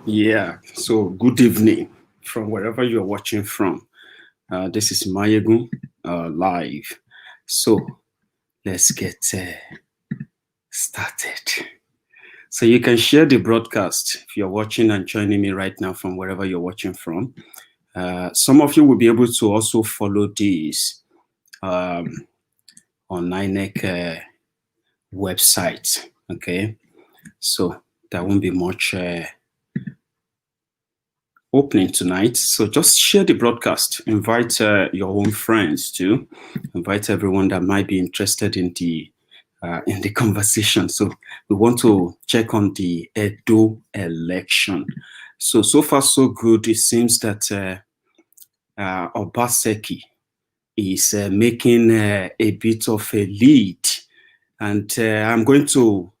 Yeah, so good evening from wherever you're watching from. This is Mayegun live. So let's get started. So you can share the broadcast if you're watching and joining me right now from wherever you're watching from. Some of you will be able to also follow this on INEC website. Okay, so there won't be much opening tonight, so just share the broadcast, invite your own friends too, invite everyone that might be interested in the conversation. So we want to check on the Edo election. So far so good. It seems that Obaseki is making a bit of a lead, and I'm going to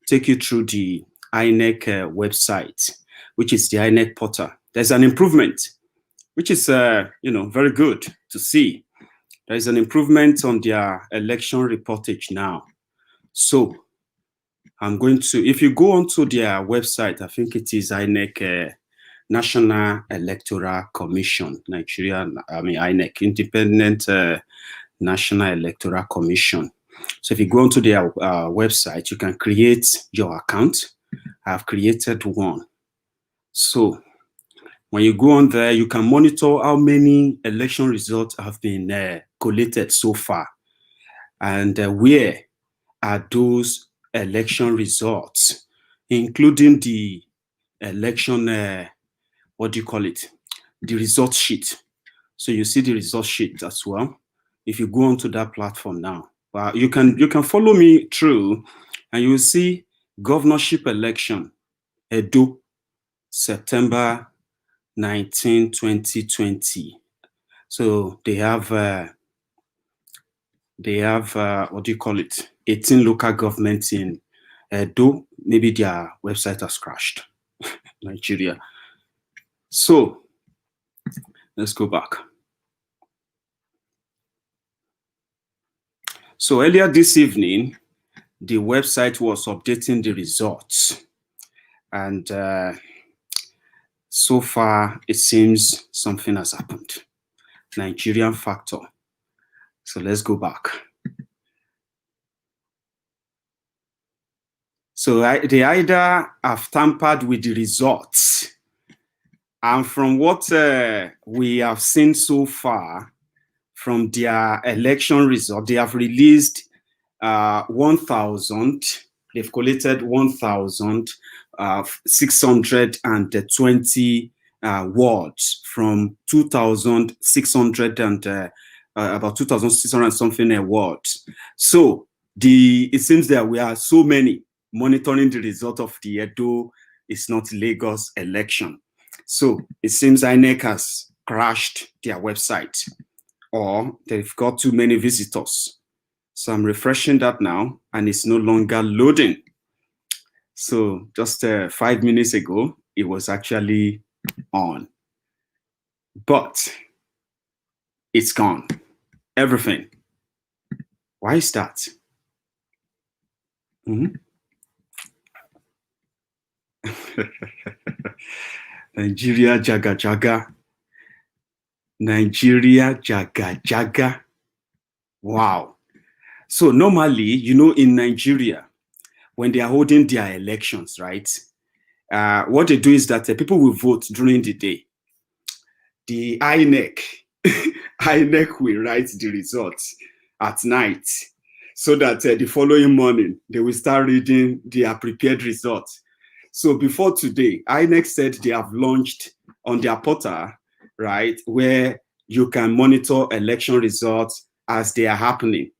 take you through the INEC website, which is the INEC portal. There's an improvement, which is very good to see. There is an improvement on their election reportage now. So I'm going to, if you go onto their website, I think it is INEC National Electoral Commission, INEC, Independent National Electoral Commission. So if you go onto their website, you can create your account. I've created one. So when you go on there, you can monitor how many election results have been collated so far, and where are those election results, including the election, the result sheet. So you see the result sheet as well. If you go onto that platform now, you can follow me through, and you will see governorship election, Edo, September 19, 2020. So they have 18 local governments in Edo. Maybe their website has crashed. Nigeria. So let's go back. So earlier this evening, the website was updating the results, and so far it seems something has happened. Nigerian factor. So let's go back. So they either have tampered with the results, and from what we have seen so far from their election result, they have released 1,000. They've collated 1,620 words from 2,600 and about 2,600 something words. So it seems that we are so many monitoring the result of the Edo is not Lagos election. So it seems INEC has crashed their website, or they've got too many visitors. So I'm refreshing that now, and it's no longer loading. So just 5 minutes ago, it was actually on. But it's gone. Everything. Why is that? Nigeria Jaga Jaga. Nigeria Jaga Jaga. Wow. So normally, in Nigeria, when they are holding their elections, right, what they do is that people will vote during the day. The INEC will write the results at night, so that the following morning they will start reading their prepared results. So before today, INEC said they have launched on their portal, right, where you can monitor election results as they are happening.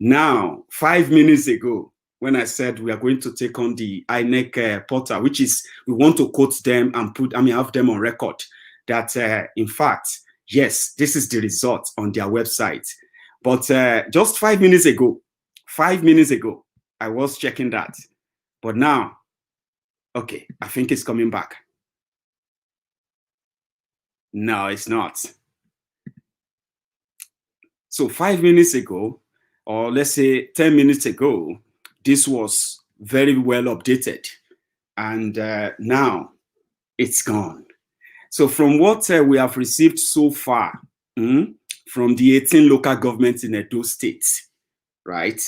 Now, 5 minutes ago, when I said we are going to take on the INEC portal, which is, we want to quote them and have them on record that, in fact, yes, this is the result on their website. But just 5 minutes ago, I was checking that. But now, okay, I think it's coming back. No, it's not. So 5 minutes ago, or let's say 10 minutes ago, this was very well updated. And now it's gone. So from what we have received so far from the 18 local governments in Edo State, right?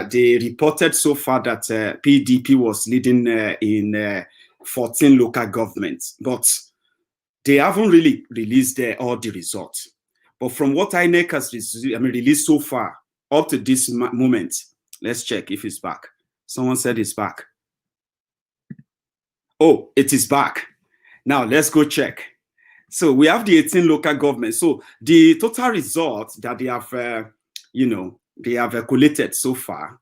They reported so far that PDP was leading in 14 local governments, but they haven't really released all the results. But from what INEC has released so far up to this moment, let's check if it's back. Someone said it's back. Oh, it is back. Now let's go check. So we have the 18 local governments. So the total result that they have, they have collated so far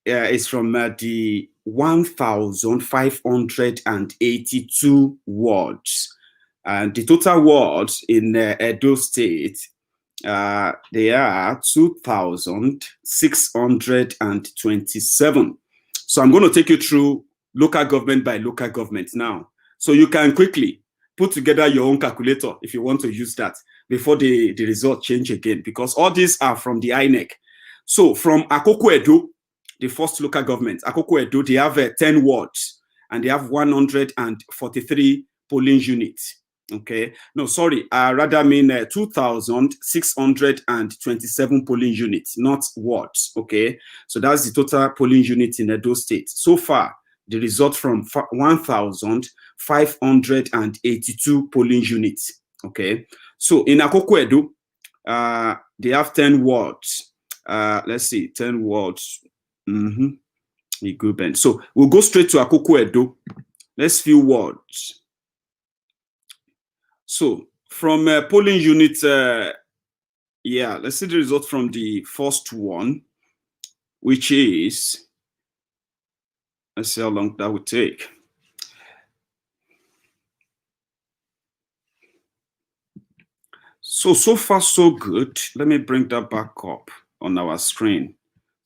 is from the 1,582 wards. And the total wards in Edo State, they are 2,627. So I'm going to take you through local government by local government now. So you can quickly put together your own calculator if you want to use that before the result change again, because all these are from the INEC. So from Akoko Edo, the first local government, Akoko Edo, they have 10 wards and they have 143 polling units. Okay, no, sorry, I rather mean 2,627 polling units, not wards. Okay, so that's the total polling units in Edo State. So far, the result from 1,582 polling units. Okay, so in Akoko Edo, they have 10 wards. Let's see, 10 wards. Iguiber. So we'll go straight to Akoko Edo. Let's view wards. So from polling unit, let's see the result from the first one, which is, let's see how long that would take. So far, so good. Let me bring that back up on our screen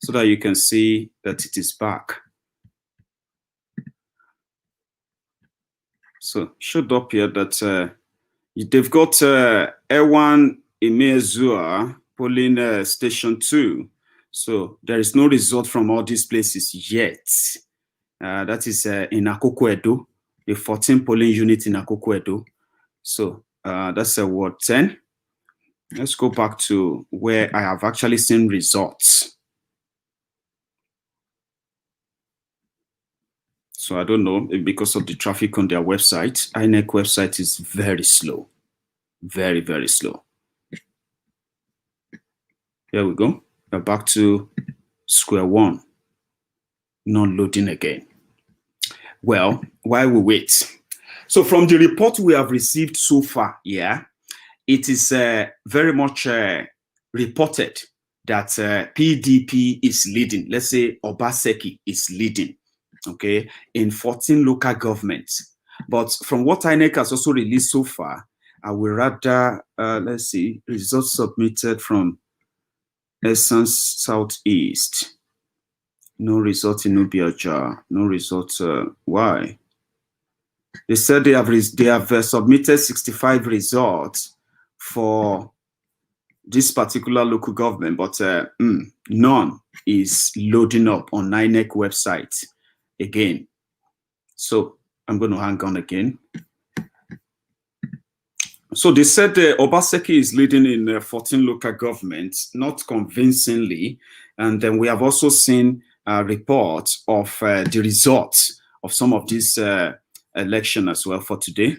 so that you can see that it is back. So showed up here that they've got Ewan Imezua polling station 2. So there is no result from all these places yet. That is in Akoko Edo, the 14 polling unit in Akoko Edo. So that's Ward 10. Let's go back to where I have actually seen results. So I don't know, because of the traffic on their website, INEC website is very slow. Very, very slow. Here we go. We're back to square one. Not loading again. Well, while we wait. So from the report we have received so far, it is very much reported that PDP is leading. Let's say Obaseki is leading, okay, in 14 local governments. But from what INEC has also released so far, I will rather, let's see, results submitted from Essence Southeast. No result in Ubiaja. No result. Why? They said they have submitted 65 results for this particular local government, but none is loading up on INEC website again. So I'm going to hang on again. So they said Obaseki is leading in 14 local governments, not convincingly. And then we have also seen reports of the results of some of these election as well for today.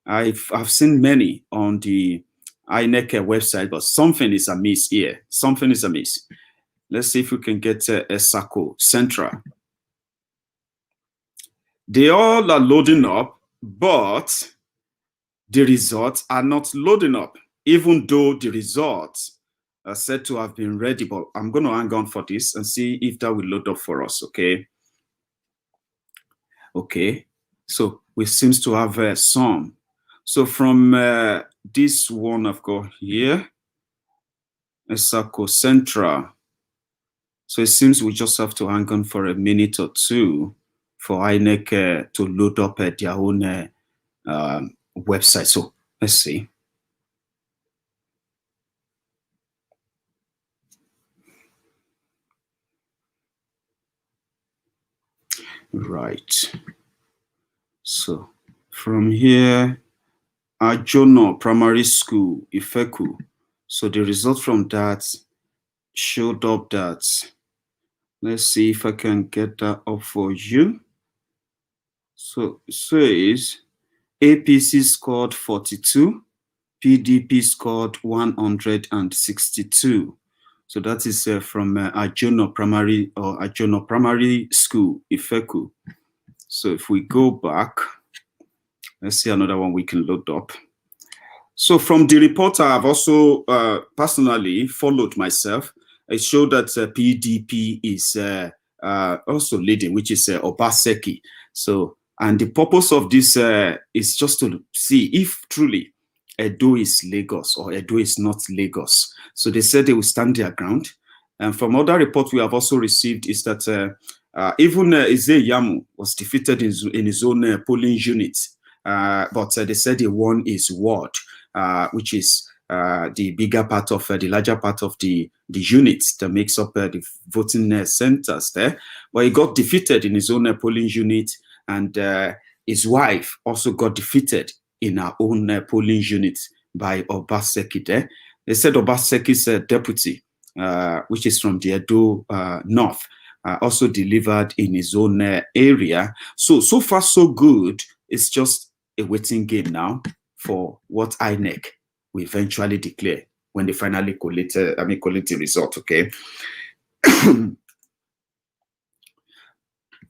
I've seen many on the INEC website, but something is amiss here. Something is amiss. Let's see if we can get a Sarcocentra. They all are loading up, but the results are not loading up, even though the results are said to have been ready. But I'm going to hang on for this and see if that will load up for us, okay? Okay, so we seems to have some. So from this one I've got here, a Sarcocentra. So it seems we just have to hang on for a minute or two for INEC to load up their own website. So let's see. Right. So From here, Ajono Primary School, Ifeku. So the result from that showed up that, let's see if I can get that up for you. So it says APC scored 42, PDP scored 162. So that is from Ajono Primary School, Ifeku. So if we go back, let's see another one we can load up. So from the report, I have also personally followed myself. It showed that PDP is also leading, which is Obaseki. So, and the purpose of this is just to see if truly Edo is Lagos or Edo is not Lagos. So they said they will stand their ground. And from other reports we have also received is that even Iyamu was defeated in his own polling unit. But they said he won his ward, which is the bigger part of the larger part of the unit that makes up the voting centers there. But he got defeated in his own polling unit, and his wife also got defeated in her own polling unit by Obaseki there. They said Obaseki's deputy, which is from the Edo North, also delivered in his own area. So far so good. It's just a waiting game now for what INEC will eventually declare when they finally collect the result. Okay.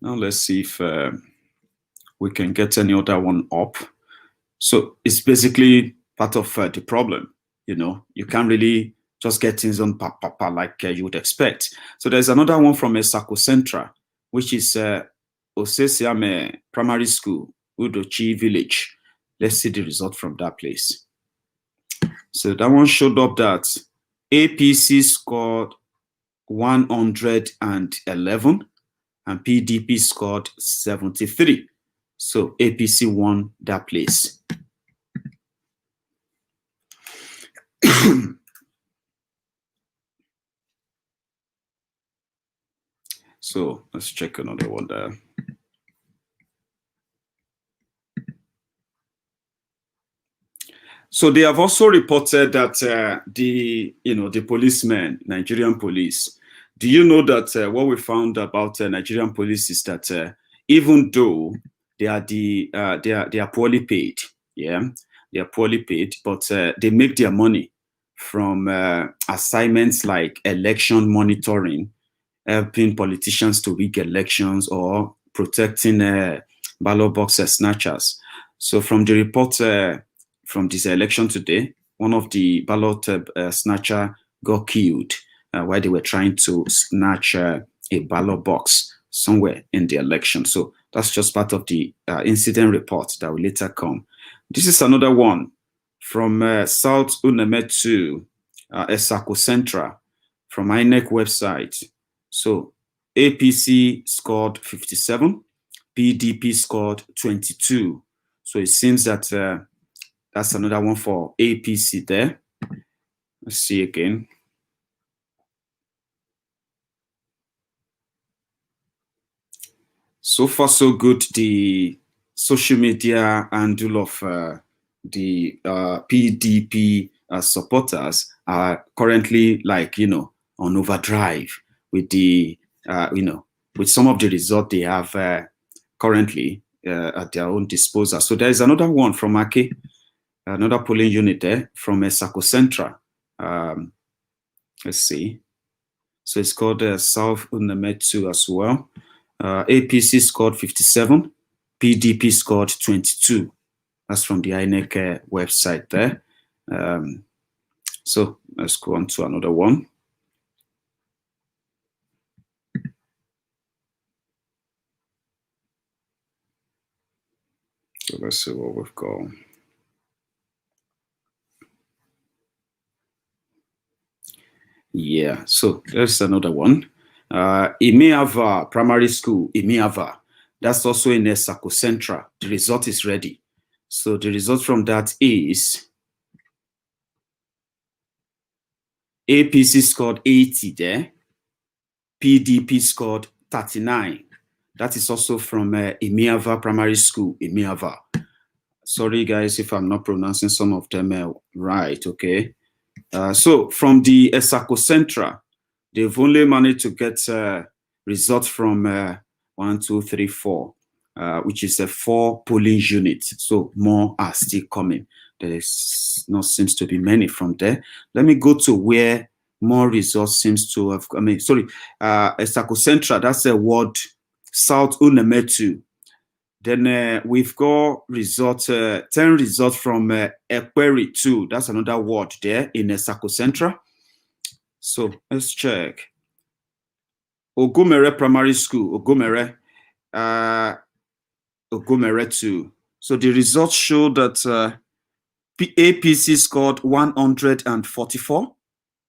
Now let's see if we can get any other one up. So it's basically part of the problem. You know, you can't really just get things on like you would expect. So there's another one from a Sarcocentra, which is Osesiame Primary School, Udochi Village. Let's see the result from that place. So that one showed up that APC scored 111 and PDP scored 73. So APC won that place. So let's check another one there. So they have also reported that the policemen, Nigerian police. Do you know that what we found about Nigerian police is that even though they are they are poorly paid, yeah, they are poorly paid, but they make their money from assignments like election monitoring, helping politicians to rig elections, or protecting ballot box snatchers. So from the report from this election today, one of the ballot snatcher got killed while they were trying to snatch a ballot box somewhere in the election. So that's just part of the incident report that will later come. This is another one from South Unemetu, Sarcocentra, from INEC website. So APC scored 57, PDP scored 22. So it seems that that's another one for APC there. Let's see again. So far, so good. The social media handle of the PDP supporters are currently, like, on overdrive with the, with some of the results they have currently at their own disposal. So there is another one from Ake, another polling unit there from Sarcocentra. Let's see. So it's called South Unemetu as well. APC scored 57, PDP scored 22. That's from the INEC website there. So let's go on to another one. So let's see what we've got. Yeah, so there's another one. Imeava Primary School, Imeava. That's also in Sarcocentra. The result is ready. So the result from that is APC scored 80 there. PDP scored 39. That is also from Imeava Primary School, Imeava. Sorry, guys, if I'm not pronouncing some of them right, okay? So from the Sarcocentra, they've only managed to get results from 1, 2, 3, 4, which is a 4 polling units. So more are still coming. There is not seems to be many from there. Let me go to where more results seems to have. I mean, sorry, Sarcocentra. That's a ward South Unemetu. Then we've got results, 10 results from Equeri 2. That's another ward there in Sarcocentra. So let's check. Ogumere Primary School, Ogumere 2. So the results show that APC scored 144,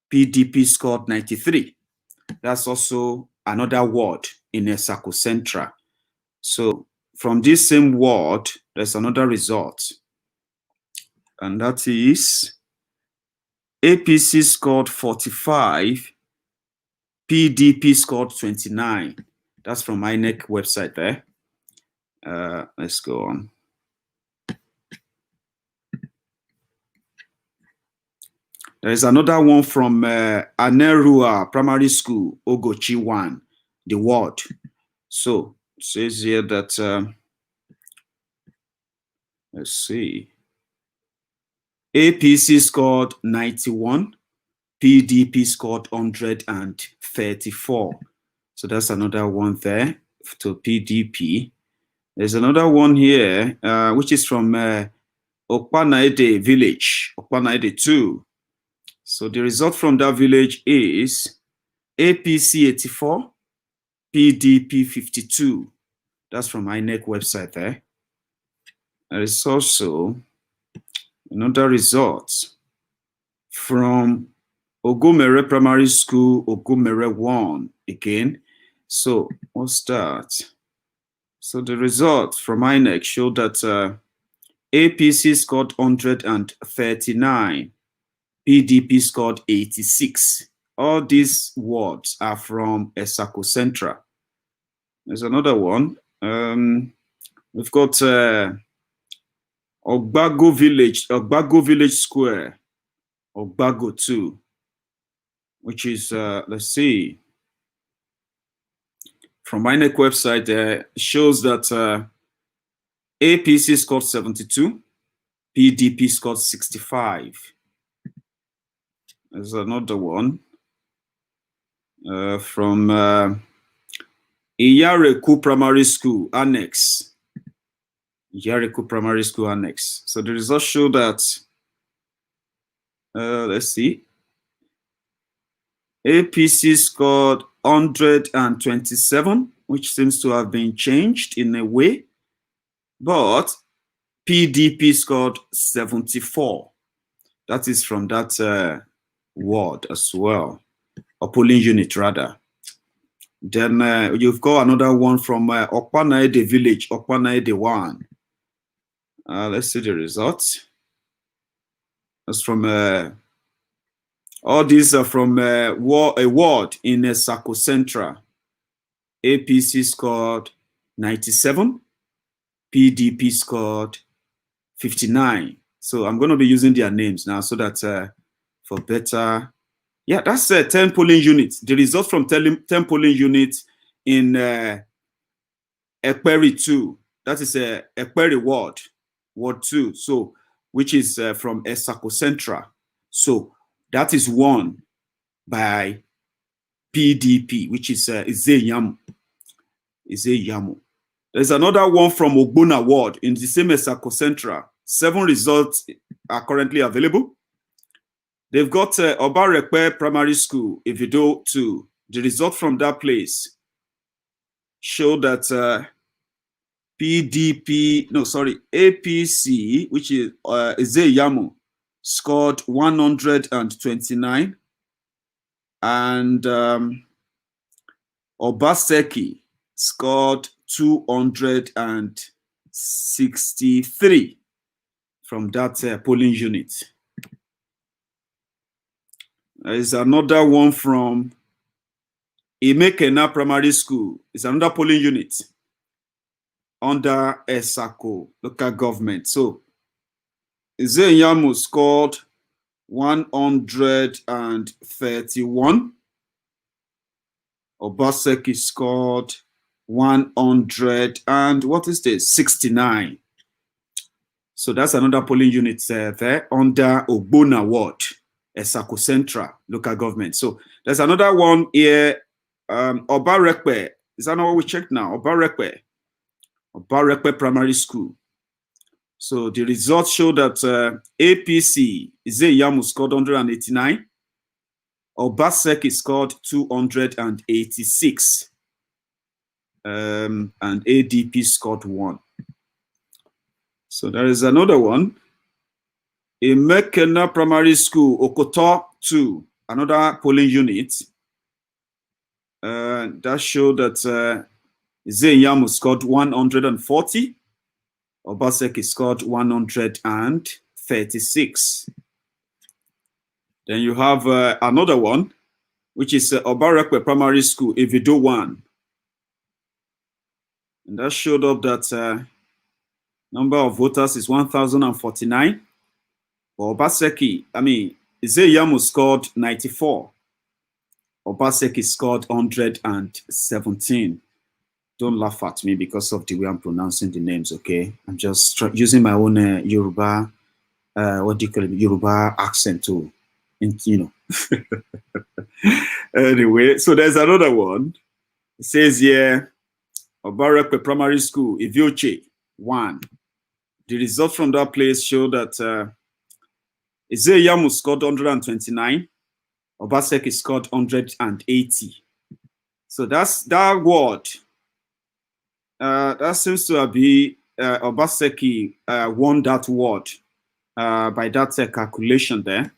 PDP scored 93. That's also another ward in Sarcocentra. So from this same ward, there's another result. And that is APC scored 45, PDP scored 29. That's from INEC website there. Let's go on. There is another one from Anerua Primary School, Ogochi 1, the ward. So it says here that, let's see, APC scored 91, PDP scored 134. So that's another one there to PDP. There's another one here, which is from Okpanaide village, Okpanaide 2. So the result from that village is APC 84, PDP 52. That's from INEC website there. There is also another result from Ogumere Primary School, Ogumere 1 again. So what's that? So the results from INEC show that APC scored 139, PDP scored 86. All these wards are from Sarcocentra. There's another one. We've got Ogbago Village Square, Ogbago 2, which is, let's see, from INEC website, shows that APC scored 72, PDP scored 65. There's another one from Iyareku Primary School Annex. Iyareku Primary School Annex. So the results show that, let's see, APC scored 127, which seems to have been changed in a way, but PDP scored 74. That is from that ward as well, or polling unit rather. Then you've got another one from Okpanaide village, Okpanaide 1. Let's see the results. That's from all these are from a ward in Sarcocentra. APC scored 97, PDP scored 59. So I'm going to be using their names now so that for better. Yeah, that's 10 polling units. The results from 10 polling units in Equeri 2. That is Equeri ward 2. So which is from Sarcocentra. So that is won by PDP, which is Iyamu. There's another one from Ogbona ward in the same Sarcocentra. 7 results are currently available. They've got Obarekpe Primary School, Evido 2. The result from that place show that APC, which is Iyamu, scored 129, and Obaseki scored 263 from that polling unit. There is another one from Imekena Primary School. It's another polling unit under Sarco local government. So Iyamu scored 131. Obaseki scored 100 and what is this? 69. So that's another polling unit there under Ogbona Ward, a Sarcocentra local government. So there's another one here, Obarekwe. Is that not what we checked now? Obarekwe Primary School. So the results show that APC, Iyamu scored 189. Obaseki scored 286. And ADP scored 1. So there is another one. Mekena Primary School, Okoto 2, another polling unit. That showed that Iyamu scored 140. Obaseki scored 136. Then you have another one, which is Obarekwe Primary School, Evido 1. And that showed up that number of voters is 1,049. For Obaseki, Iyamu scored 94. Obaseki scored 117. Don't laugh at me because of the way I'm pronouncing the names, okay? I'm just using my own Yoruba, what do you call it, Yoruba accent too, Anyway, so there's another one. It says here, Obarekwe Primary School, Ivioche, 1. The results from that place show that Iyamu scored 129. Obaseki scored 180. So that's that ward. That seems to be Obaseki won that ward by that calculation there.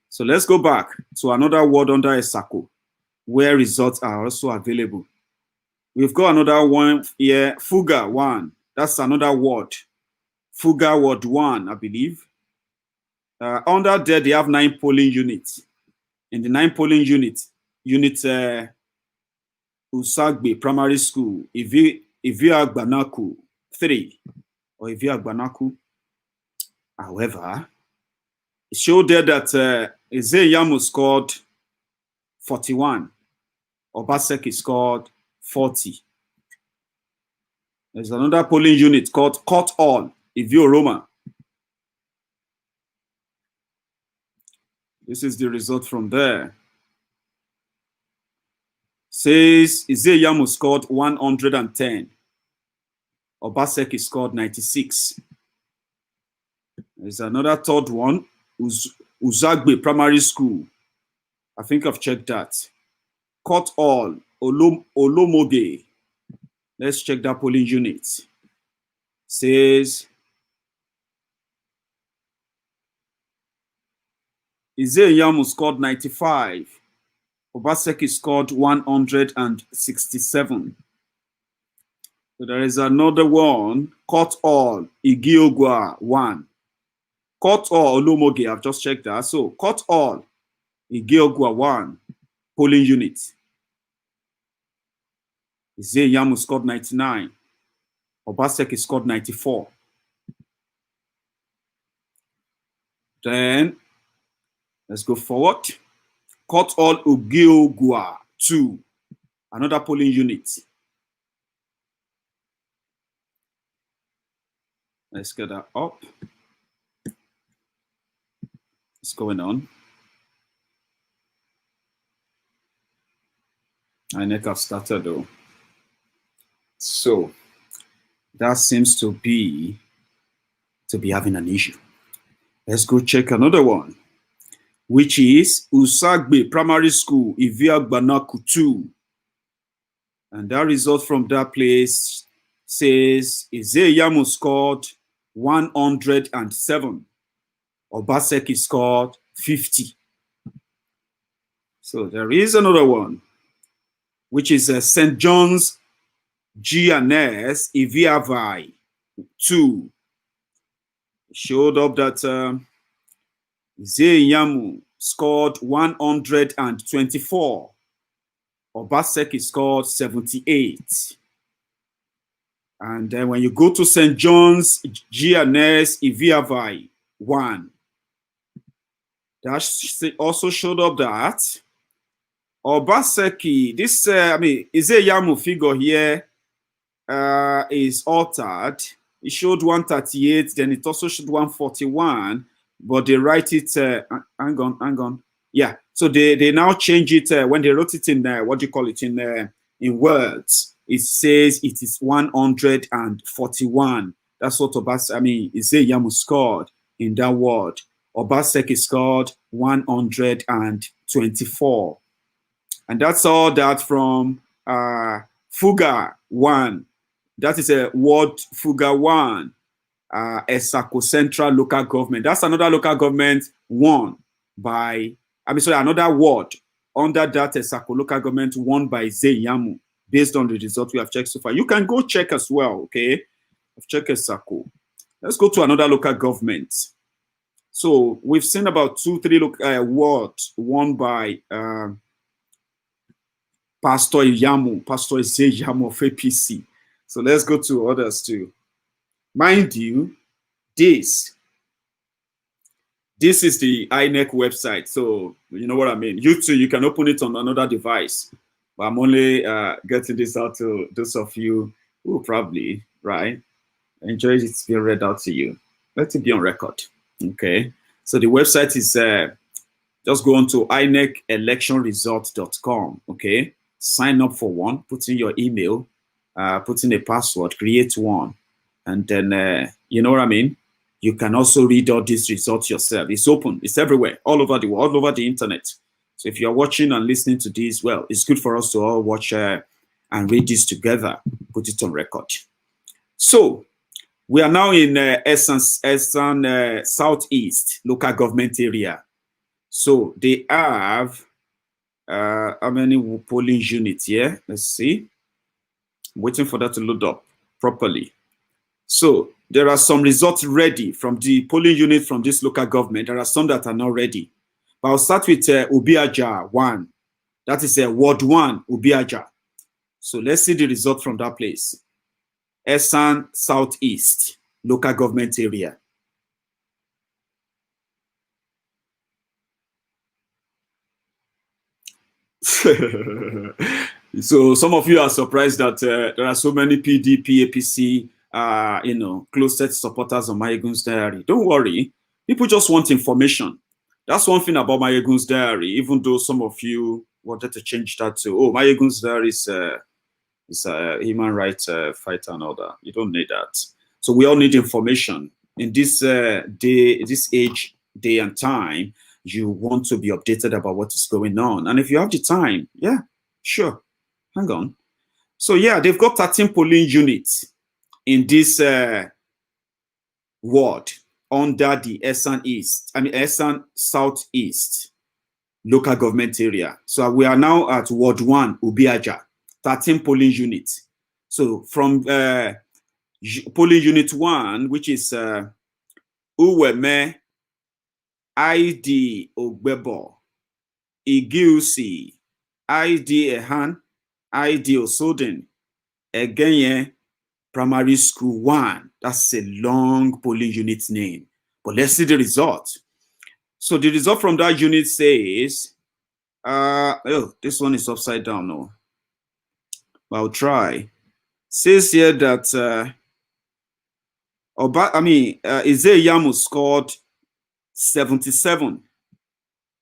So let's go back to another ward under Esako, where results are also available. We've got another one here, Fuga 1. That's another ward. Fuga Ward 1, I believe. Under there, they have 9 polling units. In the 9 polling units, Usagbe Primary School, Iviagbanaku 3, or Iviagbanaku. However, it showed there that Iyamu scored 41. Obaseki scored 40. There's another polling unit called Court Hall, Ivio Roma. This is the result from there. Says Iyamu scored 110. Obaseki scored 96. There's another third one, Uzagbe Primary School. I think I've checked that. Court Hall, Olomoge. Let's check that polling unit. Says Iyamu scored 95. Obaseki scored 167. So there is another one, Court Hall, Igiogwa 1. Court Hall, Olomoge, I've just checked that. So Court Hall, Igiogwa 1, polling unit. Iyamu scored 99. Obaseki scored 94. Then let's go forward. Court Hall Ugiogwa 2, another polling unit. Let's get that up. What's going on? INEC have started though. So that seems to be having an issue. Let's go check another one, which is Usagbe Primary School, Iviagbanaku 2. And that result from that place says Iyamu scored 107. Obaseki scored 50. So there is another one, which is St. John's G&S Iviavai 2. Showed up that Iyamu scored 124. Obaseki scored 78. And then when you go to St. John's G&S Iviavai 1. That also showed up that Obaseki, this, Iyamu figure here is altered. It showed 138, then it also showed 141, but they write it, hang on. Yeah, so they now change it when they wrote it in, what do you call it, in words. It says it is 141. That's what Iyamu scored in that word. Obaseki scored 124. And that's all that from Fuga 1. That is a word Fuga 1. A Sarcocentra local government. That's another local government won by, another ward under that Sarco local government won by Iyamu based on the result we have checked so far. You can go check as well, okay? I've checked a Sarco. Let's go to another local government. So we've seen about 2-3 wards won by Pastor Iyamu of APC. So let's go to others too. Mind you, this is the INEC website. So you know what I mean. You too, you can open it on another device. But I'm only getting this out to those of you who probably, right, enjoy it being read out to you. Let it be on record. Okay. So the website is just go on to INECelectionresult.com. Okay. Sign up for one, put in your email, put in a password, create one. And then, you know what I mean? You can also read all these results yourself. It's open. It's everywhere, all over the world, all over the internet. So if you're watching and listening to this, well, it's good for us to all watch and read this together, put it on record. So we are now in Eastern Southeast local government area. So they have how many polling units here? Let's see. I'm waiting for that to load up properly. So there are some results ready from the polling unit from this local government. There are some that are not ready. But I'll start with Ubiaja 1. That is Ward 1, Ubiaja. So let's see the result from that place. Esan Southeast local government area. So some of you are surprised that there are so many PDP, APC, close-set supporters of Mayegun's diary. Don't worry. People just want information. That's one thing about Mayegun's diary, even though some of you wanted to change that to, oh, Mayegun's diary is a human rights fighter and all that. You don't need that. So we all need information. In this age, day and time, you want to be updated about what is going on. And if you have the time, yeah, sure. Hang on. So yeah, they've got 13 polling units in this ward under the Esan Southeast local government area. So we are now at Ward 1, Ubiaja, 13 polling units. So from polling unit 1, which is Uweme, ID Ogbebo, Igiusi, ID Ehan, ID Osoden, Egenye, Primary School 1. That's a long polling unit name. But let's see the result. So the result from that unit says, this one is upside down now. I'll try. Says here that Iyamu scored 77.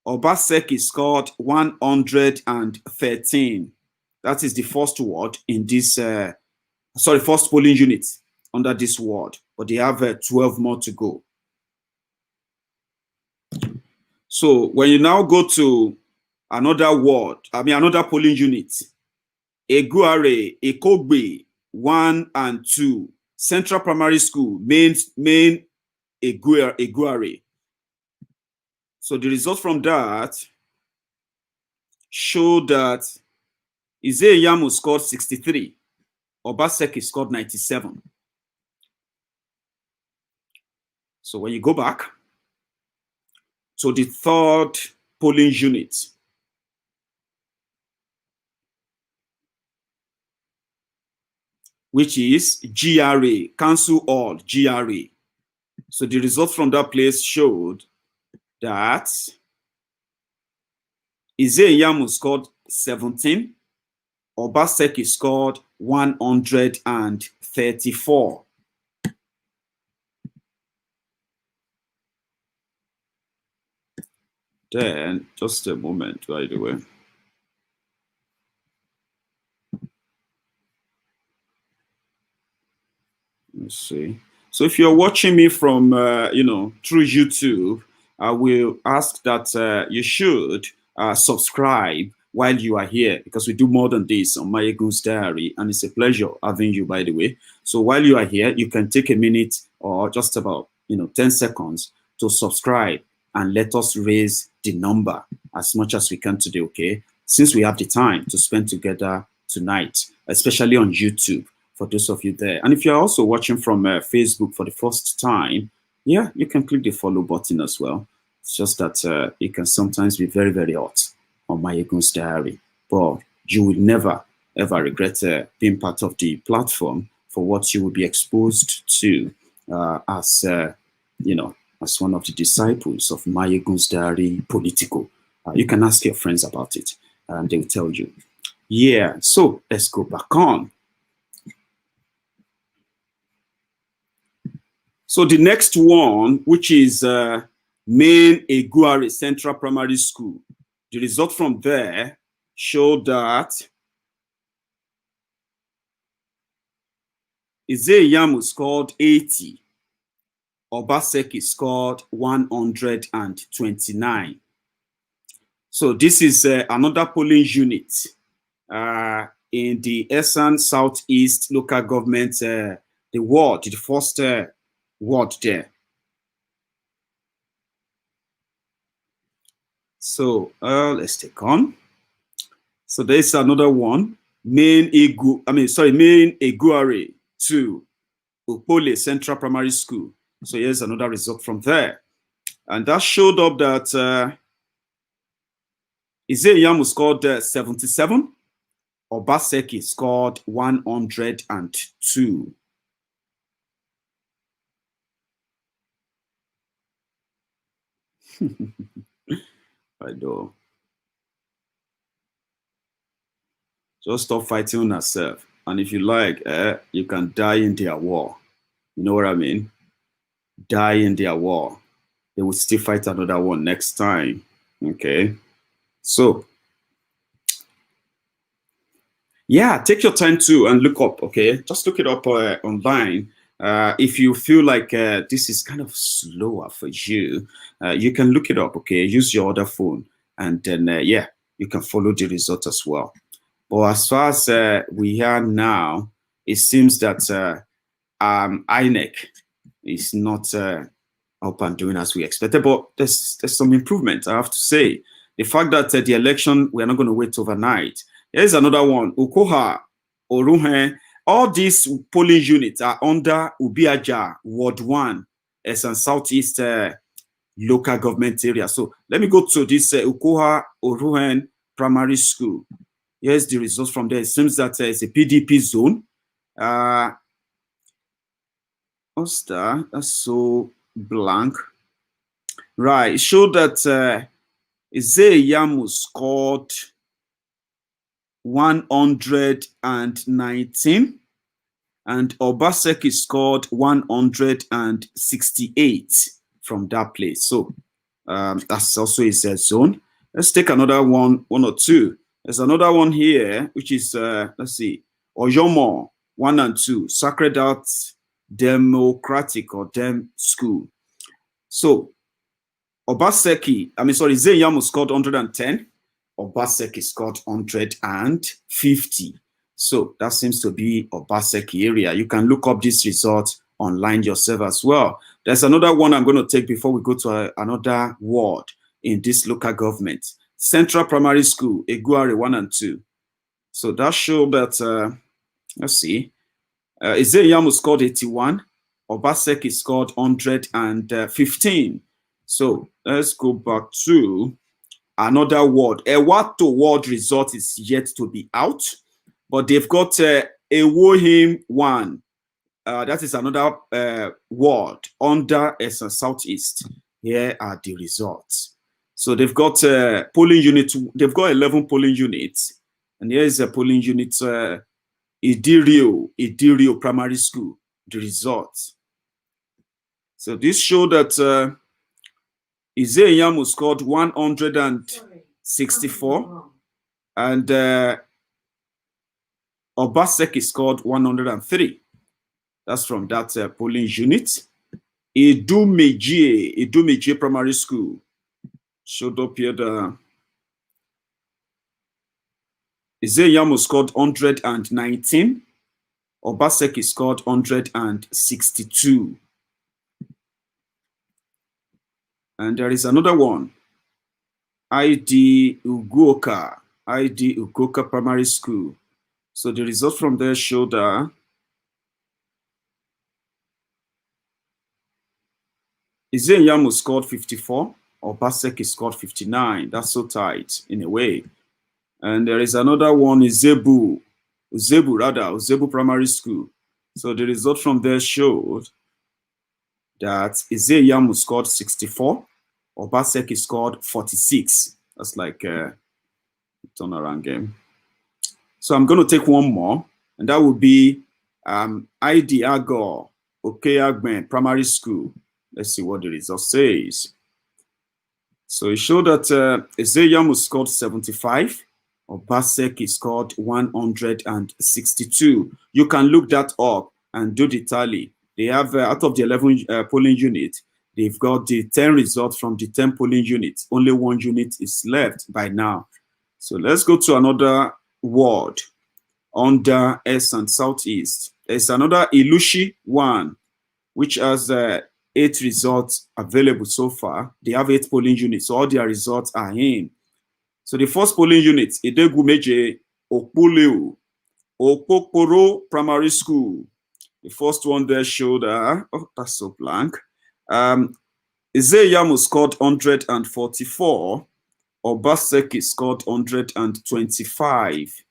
Obaseki scored 113. That is the first ward in this, first polling unit under this ward. But they have 12 more to go. So when you now go to another ward, another polling unit, Eguare, Ekogbe, 1 and 2, Central Primary School, main Eguare. So the results from that show that Iyamu scored 63, Obaseki scored 97. So when you go back to the third polling unit, which is GRA, Council Hall, GRA. So the results from that place showed that Iyamu scored 17. Obaseki scored 134. Then, just a moment, by the way. Let's see. So if you're watching me from, through YouTube, I will ask that you should subscribe while you are here, because we do more than this on Mayegun's Diary, and it's a pleasure having you, by the way. So while you are here, you can take a minute or just about 10 seconds to subscribe and let us raise the number as much as we can today, okay? Since we have the time to spend together tonight, especially on YouTube, for those of you there. And if you're also watching from Facebook for the first time, yeah, you can click the follow button as well. It's just that it can sometimes be very, very hot on Mayegun's Diary, but you will never, ever regret being part of the platform for what you will be exposed to as one of the disciples of Mayegun's Diary Political. You can ask your friends about it, and they will tell you. Yeah, so let's go back on. So the next one, which is Main Iguiber Central Primary School, the result from there showed that Iyamu scored 80. Obaseki scored 129. So this is another polling unit in the Esan Southeast local government, the ward, the first ward there. So let's take on. So there's another one, Main Iguiber to Upole Central Primary School. So here's another result from there. And that showed up that Iyamu scored 77. Obaseki scored 102. I know. Just stop fighting on yourself. And if you like, you can die in their war. You know what I mean? Die in their war. They will still fight another one next time. Okay. So, yeah, take your time too and look up, okay? Just look it up online. If you feel like this is kind of slower for you, you can look it up, okay? Use your other phone, and then, yeah, you can follow the result as well. But as far as we are now, it seems that INEC is not up and doing as we expected, but there's some improvement, I have to say. The fact that the election, we're not going to wait overnight. Here's another one, Ukoha, Oruhe. All these polling units are under Ubiaja, Ward 1, as a Southeast local government area. So let me go to this Ukoha Oruhen Primary School. Here's the results from there. It seems that it's a PDP zone. What's that? That's so blank. Right. It showed that Iyamu scored 119 and Obaseki scored 168 from that place. So that's also his zone. Let's take another one or two. There's another one here, which is, let's see, Oyomo 1 and 2, Sacred Heart Democratic or Dem School. So Iyamu scored 110. Obaseki scored 150. So that seems to be Obaseki area. You can look up this result online yourself as well. There's another one I'm going to take before we go to another ward in this local government. Central Primary School, Iguiber 1 and 2. So that showed that, let's see, Iyamu scored 81. Obaseki scored 115. So let's go back to another ward. Ewato ward result is yet to be out, but they've got Ewohim 1. that is another ward under Eastern Southeast. Here are the results. So they've got polling unit. They've got 11 polling units, and here is a polling unit. Idirio Primary School. The results. So this showed that Iyamu scored 164, and Obaseki scored 103. That's from that polling unit. Idumeji Primary School showed up here. The Iyamu scored 119. Obaseki scored 162. And there is another one. ID Ugoka Primary School. So the results from there show that Iyamu scored 54, Obaseki scored 59. That's so tight in a way. And there is another one, Uzebu Primary School. So the result from there showed that Iyamu scored 64, Obaseki scored 46. That's like a turnaround game. So I'm going to take one more, and that would be ID Agor Okeagben Primary School. Let's see what the result says. So it showed that Iyamu scored 75, Obaseki scored 162. You can look that up and do the tally. They have, out of the 11 polling units, they've got the 10 results from the 10 polling units. Only one unit is left by now. So let's go to another ward under S and Southeast. There's another Ilushi one, which has 8 results available so far. They have 8 polling units, so all their results are in. So the first polling unit, Idegumeje Opuleu, Opokoro Primary School. The first one there showed, oh, that's so blank. Iyamu scored 144, Obaseki scored 125.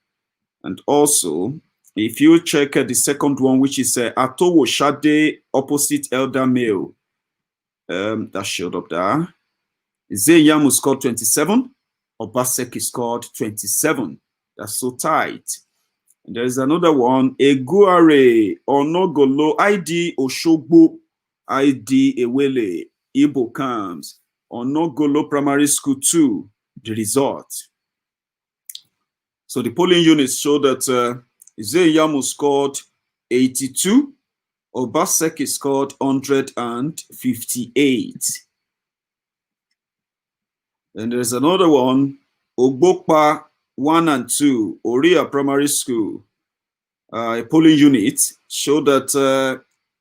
And also, if you check the second one, which is Atowo Shade opposite Elder Male, that showed up there. Iyamu scored 27, Obaseki scored 27. That's so tight. And there is another one, Eguare Onogolo ID Oshogbo ID Ewele Ibo Camps Onogolo Primary School 2. The result. So the polling units show that Iyamu scored 82, Obaseki scored 158. And there's another one, Ogbokpa 1 and 2, Oria Primary School. A polling unit showed that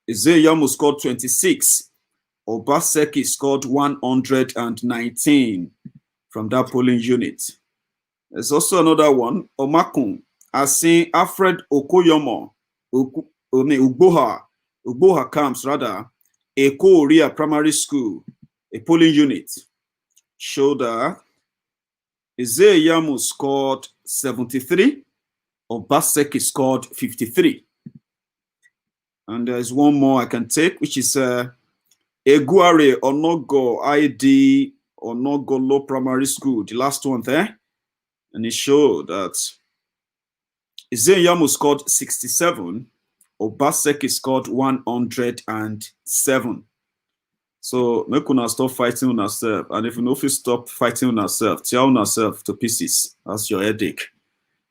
Iyamu scored 26, Obaseki scored 119 from that polling unit. There's also another one, Omakun, Asin Alfred Okoyomo, Ugboha Camps rather, Eko Oria Primary School, a polling unit, showed that Iyamu scored 73, Obaseki scored 53. And there's one more I can take, which is Eguare Onogo ID Onogolo Primary School, the last one there. And it showed that Iyamu scored 67, Obaseki scored 107. So make una stop fighting on yourself. And if you know if you stop fighting on yourself, tear on yourself to pieces. That's your headache.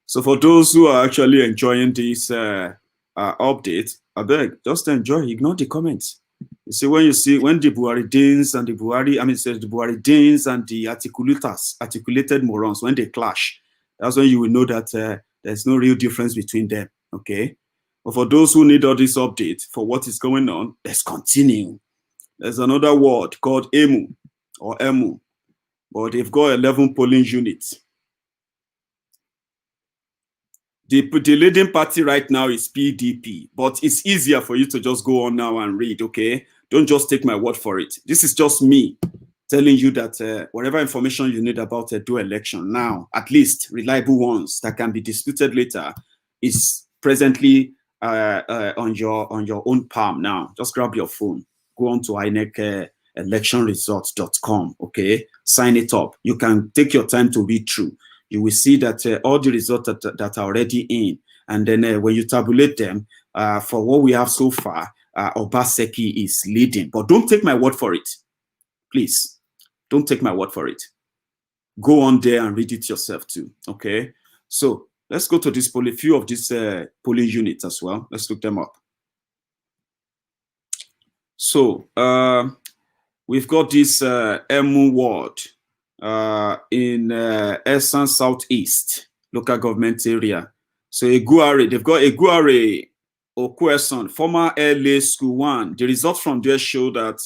So for those who are actually enjoying this update, I beg, just enjoy, ignore the comments. You see, when the Buharidins and the Buharidins and the articulated morons, when they clash, that's when you will know that there's no real difference between them, okay? But for those who need all this update for what is going on, let's continue. There's another word called Emu, but they've got 11 polling units. The leading party right now is PDP, but it's easier for you to just go on now and read, okay? Don't just take my word for it. This is just me telling you that whatever information you need about a dual election now, at least reliable ones that can be disputed later, is presently on your own palm now. Just grab your phone, go on to INEC electionresults.com. Okay, sign it up. You can take your time to read through. You will see that all the results that are already in, and then when you tabulate them, for what we have so far, Obaseki is leading. But don't take my word for it, please. Don't take my word for it. Go on there and read it yourself too. Okay, so let's go to this a few of these polling units as well. Let's look them up. So we've got this Iyamu ward in Esan Southeast local government area. So Iguiber, they've got Iguiber Okueson, former LA School 1. The results from there show that,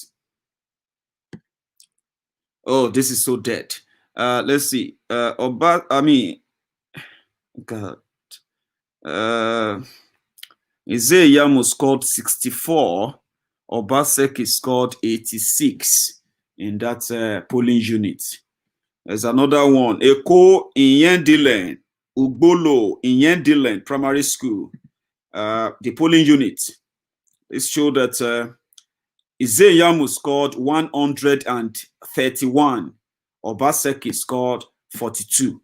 oh, this is so dead. Let's see. God. Iyamu scored 64. Obaseki scored 86 in that polling unit. There's another one. Eko Iyendilen, Ugbolo Iyendilen Primary School. The polling unit. It showed that Iyamu scored 131. Obaseki scored 42.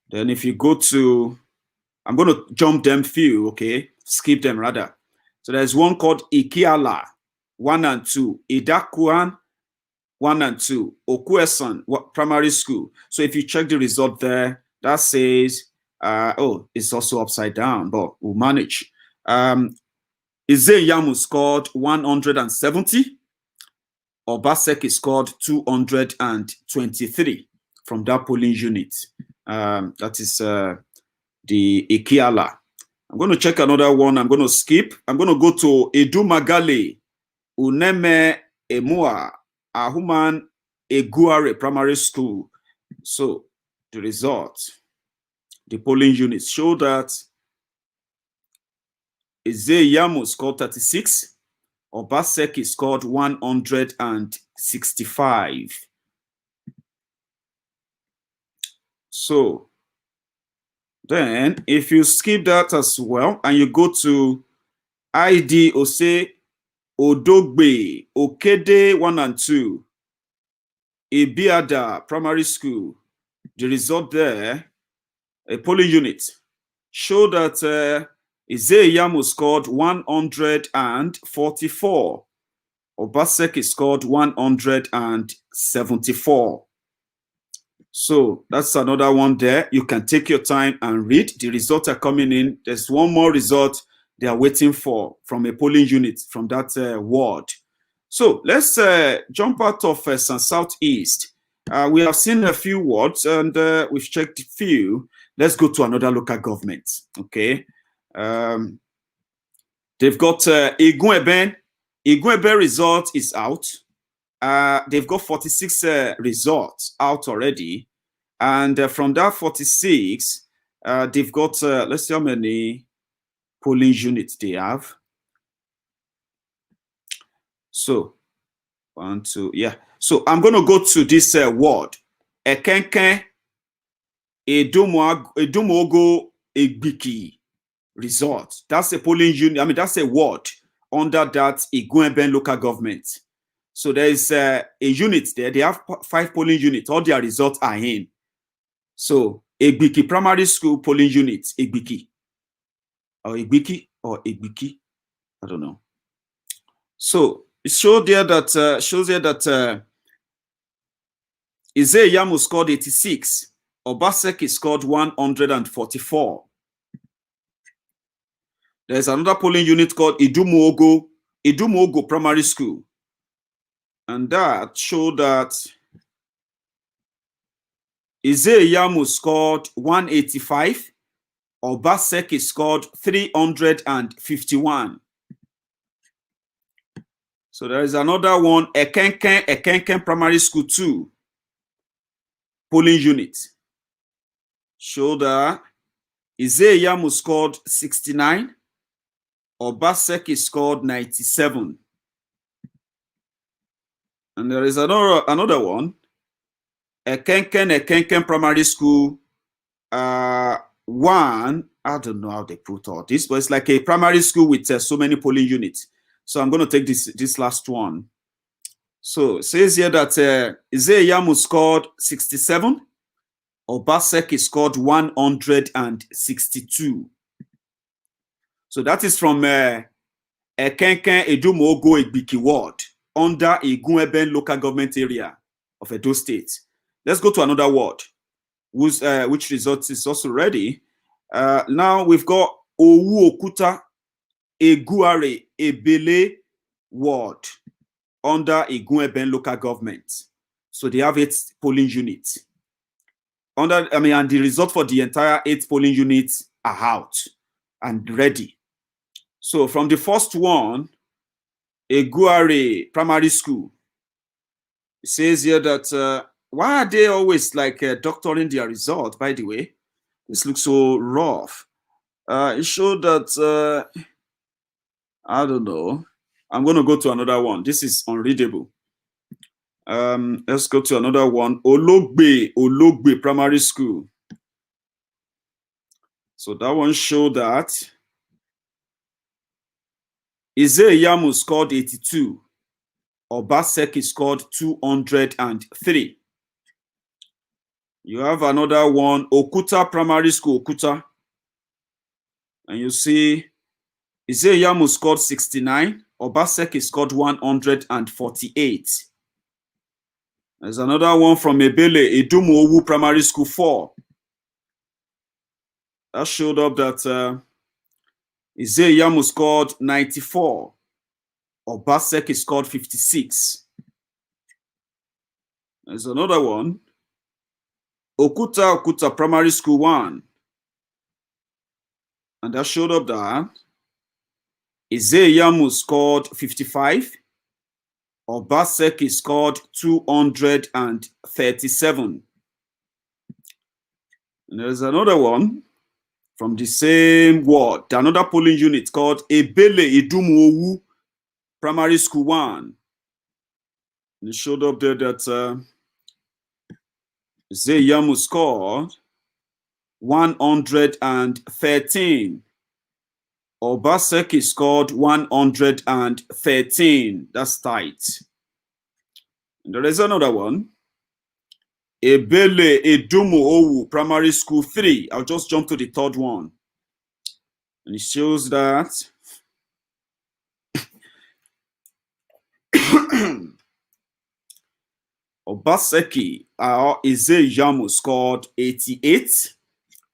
Then if you go to, I'm going to jump them few, okay? Skip them rather. So there's one called Ikiala, 1 and 2. Idakuan, 1 and 2. Okueson, primary school. So if you check the result there, that says, oh, it's also upside down, but we'll manage. Iyamu scored 170. Obaseki scored 223 from that polling unit. That is the Ikiala. I'm going to check another one. I'm going to skip. I'm going to go to Edumagale, Uneme Emua, Ahuman Eguare Primary School. So the results, the polling units show that Iyamu scored 36. Obaseki scored 165. So then, if you skip that as well, and you go to ID Ose Odogbe Okede 1 and 2, Ibiada Primary School, the result there, a polling unit, show that Iyamu scored 144. Obaseki scored 174. So that's another one there. You can take your time and read. The results are coming in. There's one more result they are waiting for from a polling unit from that ward. So let's jump out of Southeast. We have seen a few wards and we've checked a few. Let's go to another local government. Okay. They've got Iguiber. Iguiber result is out. They've got 46 results out already. And from that 46, they've got, let's see how many polling units they have. So, 1, 2, yeah. So I'm going to go to this ward. Ekenke Edumogo Egbiki result. That's a polling unit. I mean, that's a ward under that Iguiber local government. So there is a unit there. They have 5 polling units. All their results are in. So Egbiki Primary School polling unit, Egbiki. Or Egbiki. I don't know. So it shows there that Iyamu scored 86. Obaseki scored 144. There's another polling unit called Idumogo Primary School. And that showed that Iyamu scored 185. Obaseki scored 351. So there is another one, Ekenken Primary School 2 polling unit. Showed that Iyamu scored 69. Obaseki scored 97. And there is another one, Ekenken Primary School 1 I don't know how they put all this, but it's like a primary school with so many polling units. So I'm going to take this last one. So it says here that Iyamu scored 67. Obaseki scored 162. So that is from Ekenken Edumogo Igbiki ward under Iguiber local government area of Edo State. Let's go to another ward, which result is also ready. Now we've got Owu Okuta Eguare Ebele ward under Iguiber local government. So they have 8 polling units. And the result for the entire 8 polling units are out and ready. So from the first one, Eguare Primary School, it says here that why are they always like doctoring their result, by the way? This looks so rough. It showed that, I don't know. I'm going to go to another one. This is unreadable. Let's go to another one. Ologbe Primary School. So that one showed that Iyamu scored 82. Obaseki scored 203. You have another one, Okuta Primary School, Okuta. And you see Iyamu scored 69. Obaseki scored 148. There's another one from Ebele, Edumowu Primary School 4. That showed up that Iyamu scored 94. Obaseki scored 56. There's another one, Okuta Primary School 1. And that showed up that Iyamu scored 55. Obaseki scored 237. And there's another one from the same ward, another polling unit called Ebele Edumowu Primary School 1. And it showed up there that Iyamu scored 113. Obaseki scored 113. That's tight. And there is another one, Ebele Edumowu Primary School 3. I'll just jump to the third one. And it shows that Obaseki Iyamu scored 88.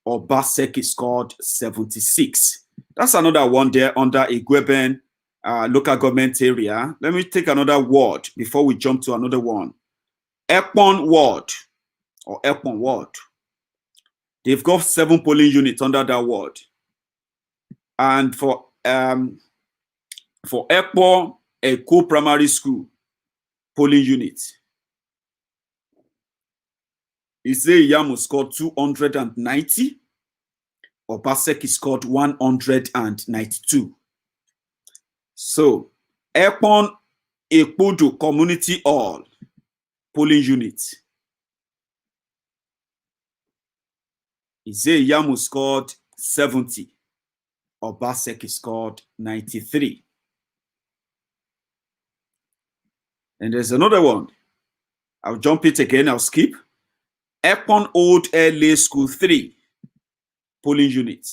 Obaseki scored 76. That's another one there under Iguiber local government area. Let me take another ward before we jump to another one. Ekpon ward or Ekpon ward. They've got 7 polling units under that ward. And for Ekpon Eko Primary School polling unit, Iyamu scored 290. Obaseki scored 192. So, Ekpon Ekpodo Community Hall polling unit, Iyamu scored 70. Obaseki scored 93. And there's another one. I'll jump it again. I'll skip. Ekpon Old LA School 3 polling unit,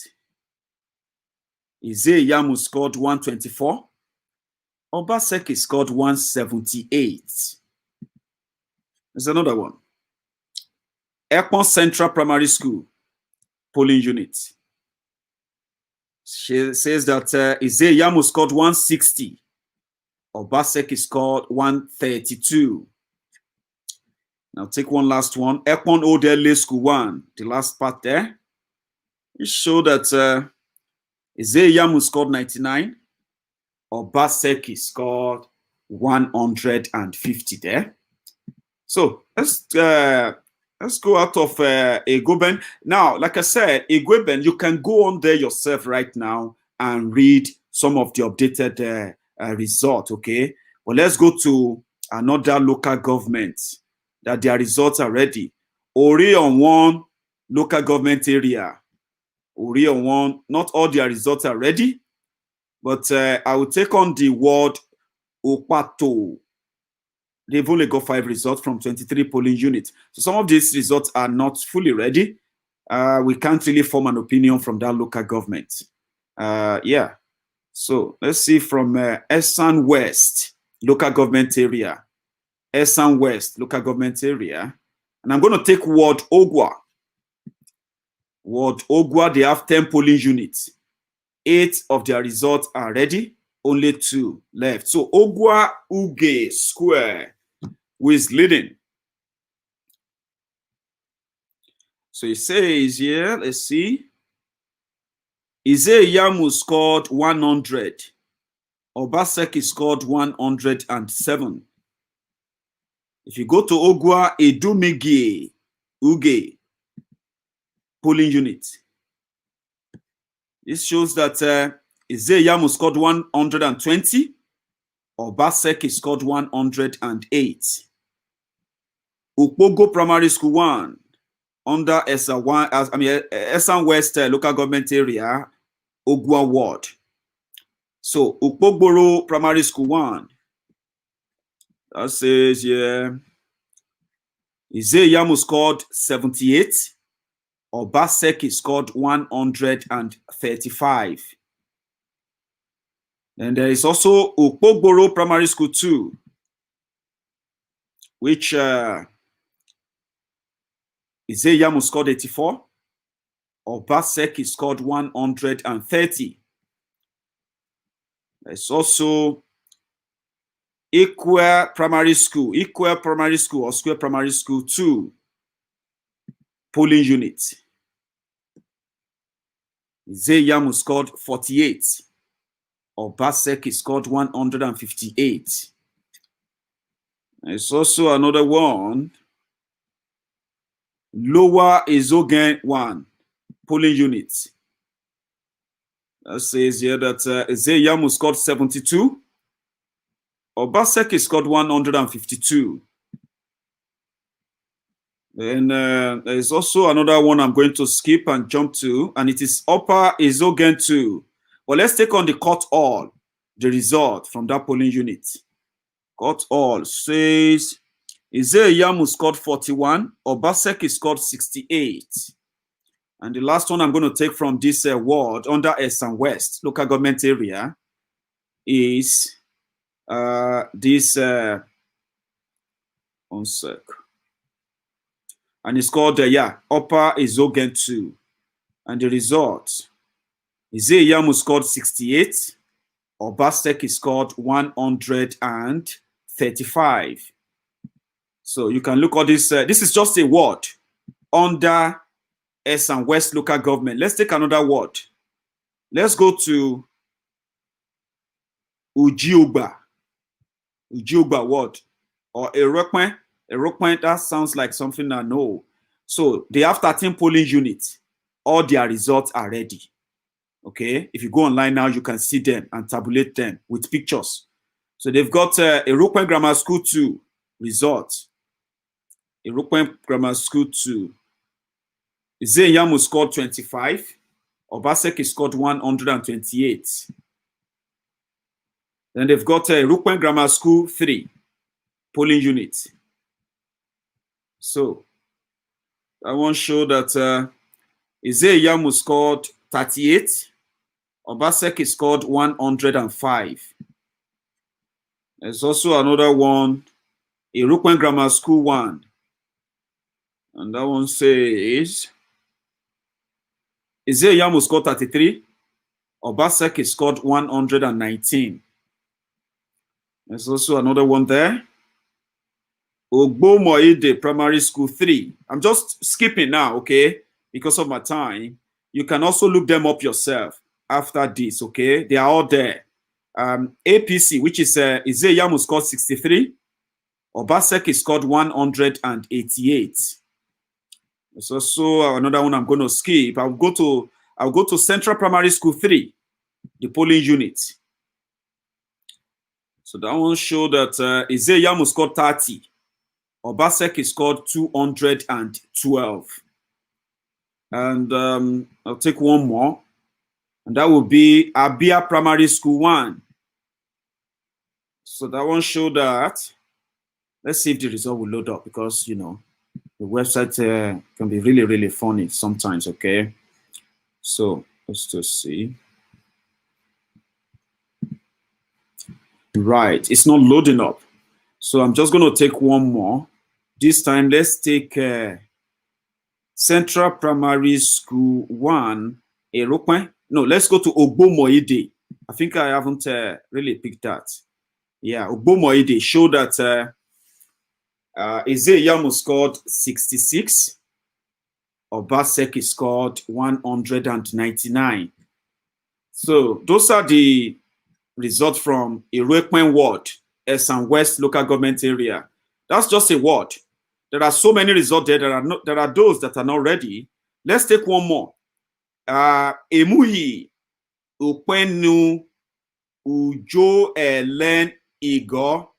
Iyamu scored 124. Obaseki scored 178. There's another one. Ekpon Central Primary School polling unit. She says that Iyamu scored 160. Obaseki scored 132. Now take one last one. Ekpon Old LA School 1, the last part there. It showed that Iyamu scored 99. Obaseki scored 150 there. So let's go out of Iguiber. Now, like I said, Iguiber, you can go on there yourself right now and read some of the updated results, okay? But let's go to another local government that their results are ready. Ori on 1 local government area. Uriel 1, not all their results are ready, but I will take on the ward Opato. They've only got 5 results from 23 polling units. So some of these results are not fully ready. We can't really form an opinion from that local government. Yeah. So let's see from Esan West local government area. Esan West local government area. And I'm going to take Ward Ogwa. Ward Ogwa, they have 10 polling units. 8 of their results are ready. Only 2 left. So Ogwa Uge Square, who is leading. So it says here, let's see. Iyamu scored 100. Obaseki scored 107. If you go to Ogwa Edumigi Uge polling unit, this shows that Iyamu scored 120. Obaseki scored 108. Ukpogo Primary School 1 under Esan West local government area, Ogwa Ward. So Ukpogboro Primary School 1. That says, yeah, Iyamu scored 78. Obaseki scored 135. And there is also Ukpogboro Primary School 2, which Iyamu scored 84. Obaseki scored 130. There's also Iguiber Primary School or Square Primary School 2 polling unit. Iyamu scored 48. Obaseki scored 158. There's also another one, Lower Ezogen 1 polling unit. That says here that Iyamu scored 72. Obaseki scored 152. And there's also another one I'm going to skip and jump to, and it is Upper Ezogen 2. Well, let's take on the cut all, the result from that polling unit. Cut all says Iyamu scored 41. Obaseki scored 68. And the last one I'm going to take from this ward under Esan West local government area is this one sec. And it's called Upper Ezogen 2. And the result is Iyamu scored 68. Obaseki scored 135. So you can look at this. This is just a ward under Esan West local government. Let's take another ward. Let's go to Ujiogba ward, or Erokwen. Erokwen, that sounds like something I know. So they have 13 polling units. All their results are ready. Okay, if you go online now, you can see them and tabulate them with pictures. So they've got Erokwen Grammar School 2 results. Erokwen Grammar School 2. Iyamu scored 25. Obaseki scored 128. Then they've got Erokwen Grammar School 3 polling unit. So I want to show that Iyamu scored 38. Obaseki scored 105. There's also another one, Erokwen Grammar School 1. And that one says Iyamu scored 33. Obaseki scored 119. There's also another one there. Ogbomoide Primary School 3. I'm just skipping now, okay, because of my time. You can also look them up yourself after this, okay? They are all there. APC, which is Iyamu scored 63. Obaseki scored 188. There's also another one I'm going to skip. I'll go to Central Primary School 3, the polling unit. So that one show that Iyamu scored 30. Obaseki scored 212. And I'll take one more. And that will be Abia Primary School 1. So that one showed that. Let's see if the result will load up, because, you know, the website can be really, really funny sometimes, okay? So let's just see. Right, it's not loading up. So I'm just going to take one more. This time, let's take Central Primary School 1, Erokwen. No, let's go to Ogbomoide. I think I haven't really picked that. Yeah, Ogbomoide showed that Iyamu scored 66. Obaseki scored 199. So those are the results from Erokwen ward, Esan West local government area. That's just a ward. There are so many results there. There are those that are not ready. Let's take one more. Emuyi Ukwenu Ujo Elen Igor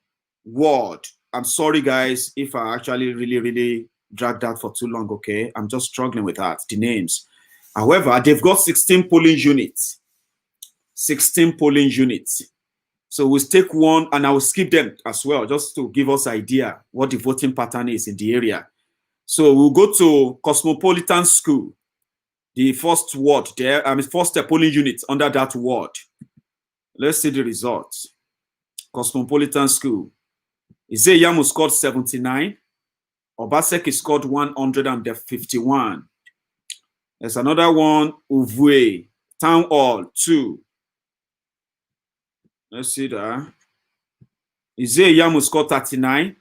ward. I'm sorry, guys, if I actually really dragged that for too long, okay? I'm just struggling with that, the names. However, they've got 16 polling units. 16 polling units. So we'll take one, and I will skip them as well, just to give us an idea what the voting pattern is in the area. So we'll go to Cosmopolitan School, the first ward there, first polling unit under that ward. Let's see the results. Cosmopolitan School. Iyamu scored 79. Obaseki scored 151. There's another one, Uvue, Town Hall 2. Let's see that. Iyamu scored 39.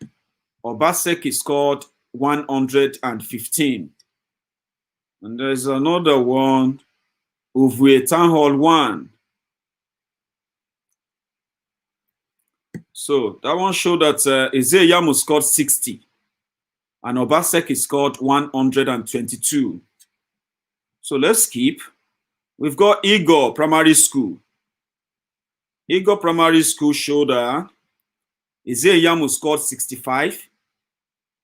Obaseki scored 115. And there's another one, Uvue Town Hall 1. So that one showed that Iyamu scored 60. And Obaseki scored 122. So let's skip. We've got Igor Primary School. Igor Primary School showed that Iyamu scored 65.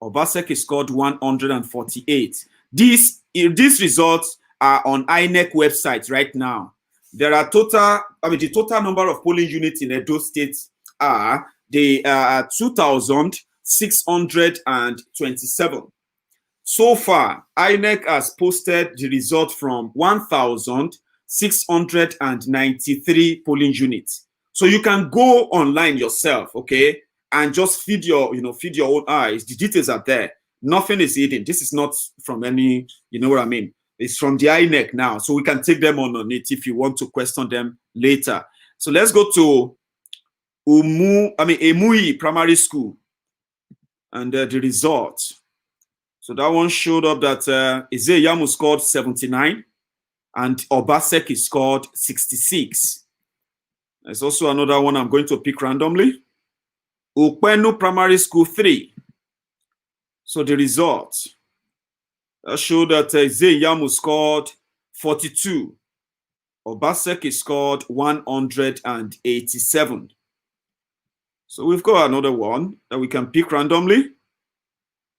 Obaseki scored 148. These results are on INEC website right now. There are the total number of polling units in Edo State are 2,627. So far, INEC has posted the result from 1,693 polling units. So you can go online yourself, okay, and just feed your own eyes. The details are there. Nothing is hidden. This is not from any, you know what I mean? It's from the INEC now. So we can take them on it if you want to question them later. So let's go to Emuyi Primary School and the results. So that one showed up that Iyamu scored 79 and Obaseki scored 66. There's also another one I'm going to pick randomly. Ukwenu Primary School 3. So the results showed that Iyamu scored 42. Obaseki scored 187. So we've got another one that we can pick randomly.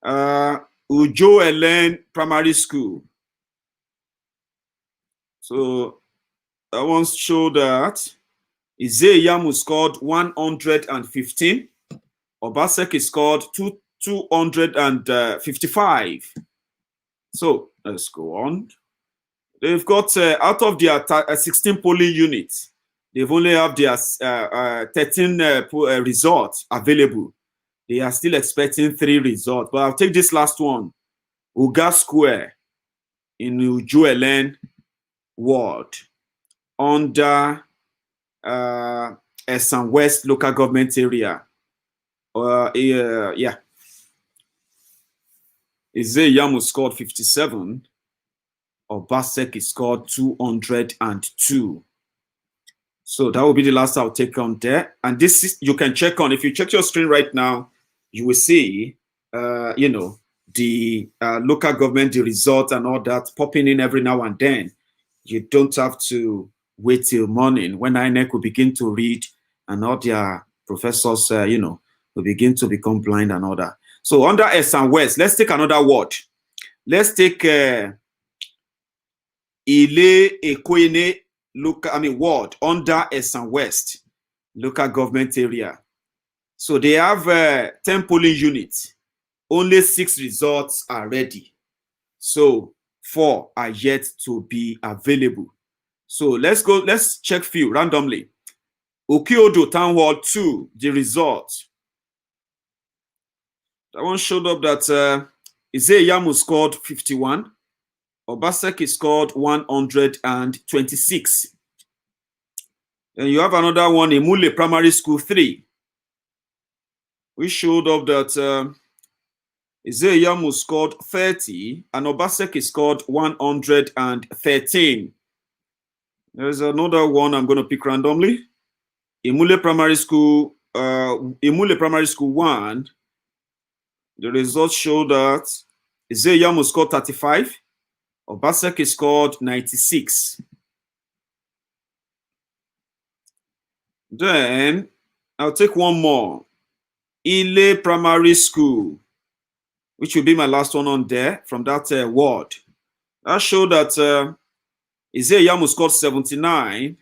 Ujo Elen Primary School. So that one showed that Iyamu scored 115. Obaseki scored 255. So let's go on. They've got out of their 16 polling units, they've only have their 13 results available. They are still expecting 3 results, but I'll take this last one. Uga Square in Ujo Elen ward under Esan West local government area. Yeah. Iyamu scored 57. Obaseki scored 202. So that will be the last I'll take on there. And this is, you can check on, if you check your screen right now, you will see, the local government, the result and all that popping in every now and then. You don't have to wait till morning when INEC will begin to read and all their professors, will begin to become blind and all that. So under Esan West, let's take another word. Let's take Ile Ekwene ward under Esan West local government area. So they have 10 polling units. Only 6 results are ready. So 4 are yet to be available. So let's check few randomly. Okiodo Town Hall 2, the result. That one showed up that Iyamu scored 51. Obaseki scored 126. And you have another one, Imule Primary School 3. We showed up that Iyamu scored 30 and Obaseki scored 113. There's another one I'm going to pick randomly. Imule Primary School 1. The results show that Iyamu scored 35. Obaseki scored 96. Then I'll take one more. Ile Primary School, which will be my last one on there from that ward. That showed that Iyamu scored 79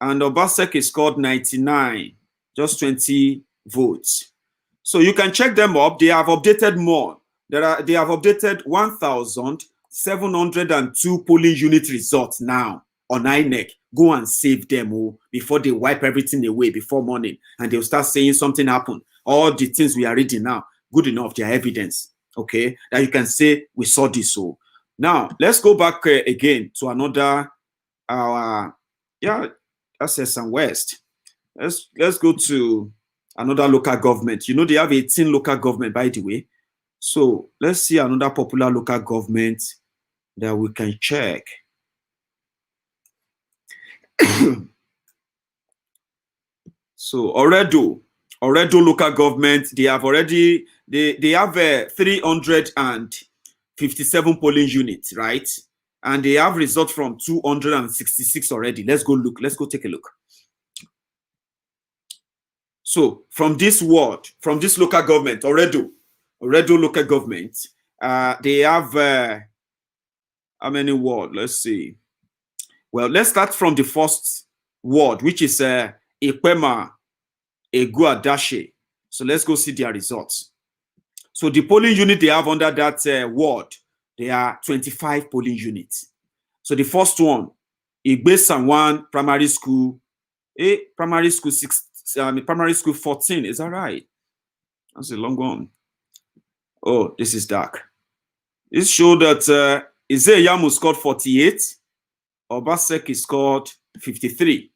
and Obaseki scored 99, just 20 votes. So you can check them up. They have updated more. They have updated 1,702 polling unit results now on INEC. Go and save them before they wipe everything away before morning, and they'll start saying something happened. All the things we are reading now, good enough, their evidence. Okay, that you can say we saw this. So now let's go back again to another. That's Esan West. Let's go to another local government. You know they have 18 local government, by the way. So let's see another popular local government that we can check. So Oredo local government, they have 357 polling units, right? And they have results from 266 already. Let's go look. Let's go take a look. So from this ward, from this local government, Oredo local government, they have how many wards? Let's see. Well, let's start from the first ward, which is Ikwema Eguadashe. So let's go see their results. So the polling unit they have under that ward, there are 25 polling units. So the first one, Igbesanwan Primary School, Primary School 14. Is that right? That's a long one. Oh, this is dark. It showed that Iyamu scored 48. Obaseki scored 53.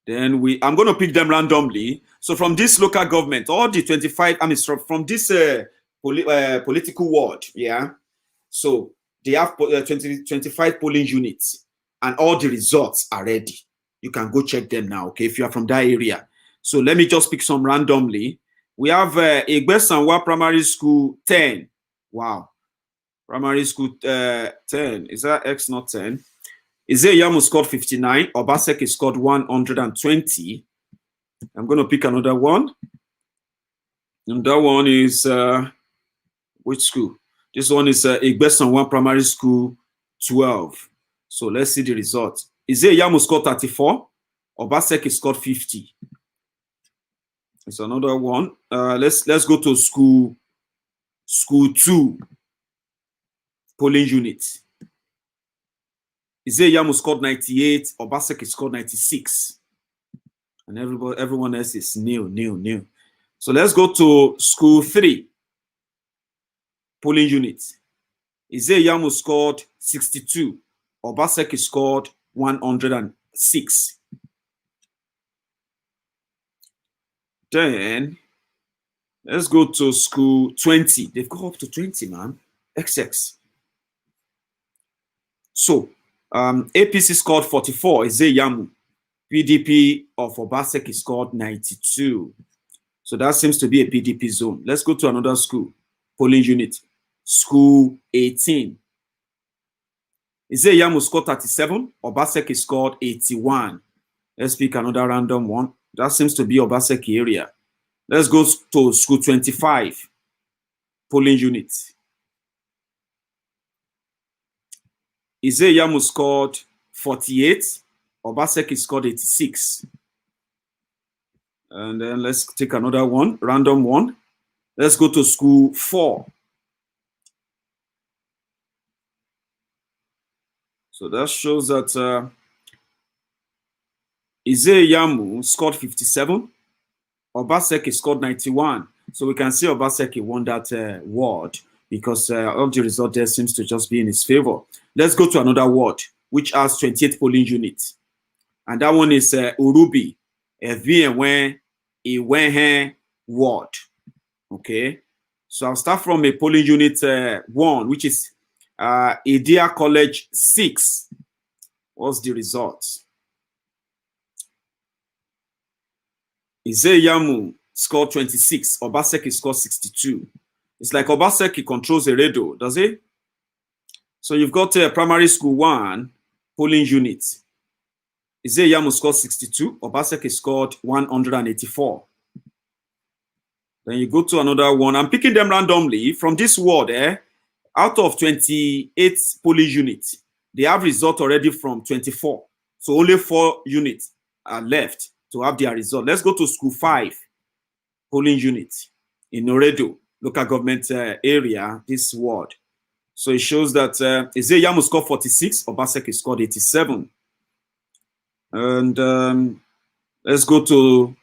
Then I'm going to pick them randomly. So from this local government, all the 25, from this political ward, yeah. So they have 25 polling units, and all the results are ready. You can go check them now, okay, if you are from that area. So let me just pick some randomly. We have Igbesanwa Primary School 10. Wow. Primary School 10. Is that X not 10? Iyamu scored 59. Obaseki scored 120. I'm going to pick another one. And that one is, which school? This one is Igbesanwa Primary School 12. So let's see the results. Iyamu scored 34. Obaseki scored 50. It's another one. Let's go to school 2 polling unit. Iyamu scored 98. Obaseki scored 96. And everyone else is new. So let's go to school 3 polling unit. Iyamu scored 62. Obaseki scored 106. Then let's go to school 20. They've got up to 20, man. XX. So APC scored 44. Iyamu. PDP of Obaseki scored 92. So that seems to be a PDP zone. Let's go to another school polling unit. School 18. Iyamu scored 37. Obaseki scored 81. Let's pick another random one. That seems to be Obaseki area. Let's go to school 25 polling unit. Iyamu scored 48. Obaseki scored 86. And then let's take another one, random one. Let's go to school 4. So that shows that Iyamu scored 57. Obaseki scored 91. So we can see Obaseki won that ward because all the result there seems to just be in his favor. Let's go to another ward, which has 28 polling units. And that one is Urubi, Evienwe Iwenhe ward. Okay. So I'll start from a polling unit 1, which is Idia College 6. What's the result? Iyamu scored 26. Obaseki scored 62. It's like Obaseki controls Eredo, does it? So you've got primary school 1 polling unit. Iyamu scored 62. Obaseki scored 184. Then you go to another one. I'm picking them randomly from this ward. Out of 28 polling units, they have result already from 24. So only 4 units are left to have their result. Let's go to school 5 polling unit in Oredo, local government area, this ward. So it shows that Iyamu scored 46, Obaseki scored 87. And let's go to,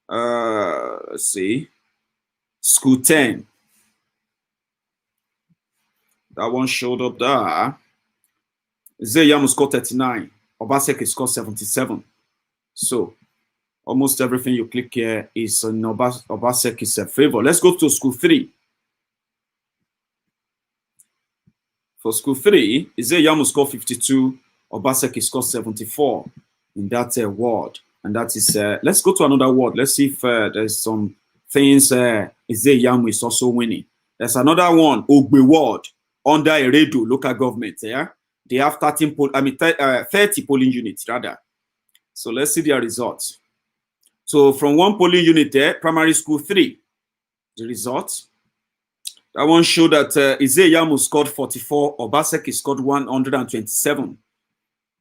let's see, school 10. That one showed up there. Iyamu scored 39. Obaseki scored 77. So almost everything you click here is in Obaseki's favor. Let's go to school 3. For school 3, Iyamu scored 52. Obaseki scored 74 in that ward. And that is, let's go to another ward. Let's see if there's some things Iyamu is also winning. There's another one, Ogbe ward, under Eredo local government. Yeah, they have 30 polling units rather. So let's see their results. So from 1 polling unit there, primary school 3, the results. That one showed that Iyamu scored 44, Obaseki scored 127.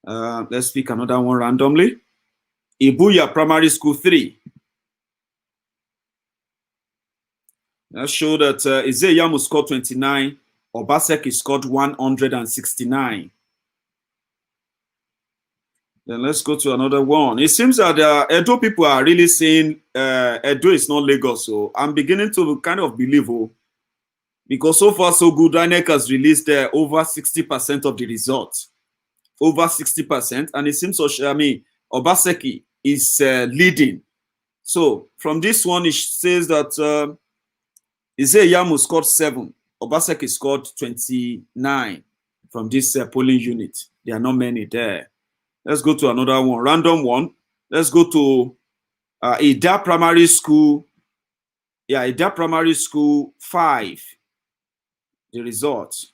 Let's pick another one randomly. Ibuya primary school 3. That showed that Iyamu scored 29, Obaseki scored 169. Then let's go to another one. It seems that Edo people are really saying Edo is not Lagos. So I'm beginning to kind of believe, because so far so good, INEC has released over 60% of the results. Over 60%. And it seems, Obaseki is leading. So from this one, it says that Iyamu scored 7. Obaseki scored 29 from this polling unit. There are not many there. Let's go to another one, random one. Let's go to Ida Primary School. Yeah, Ida Primary School 5. The results.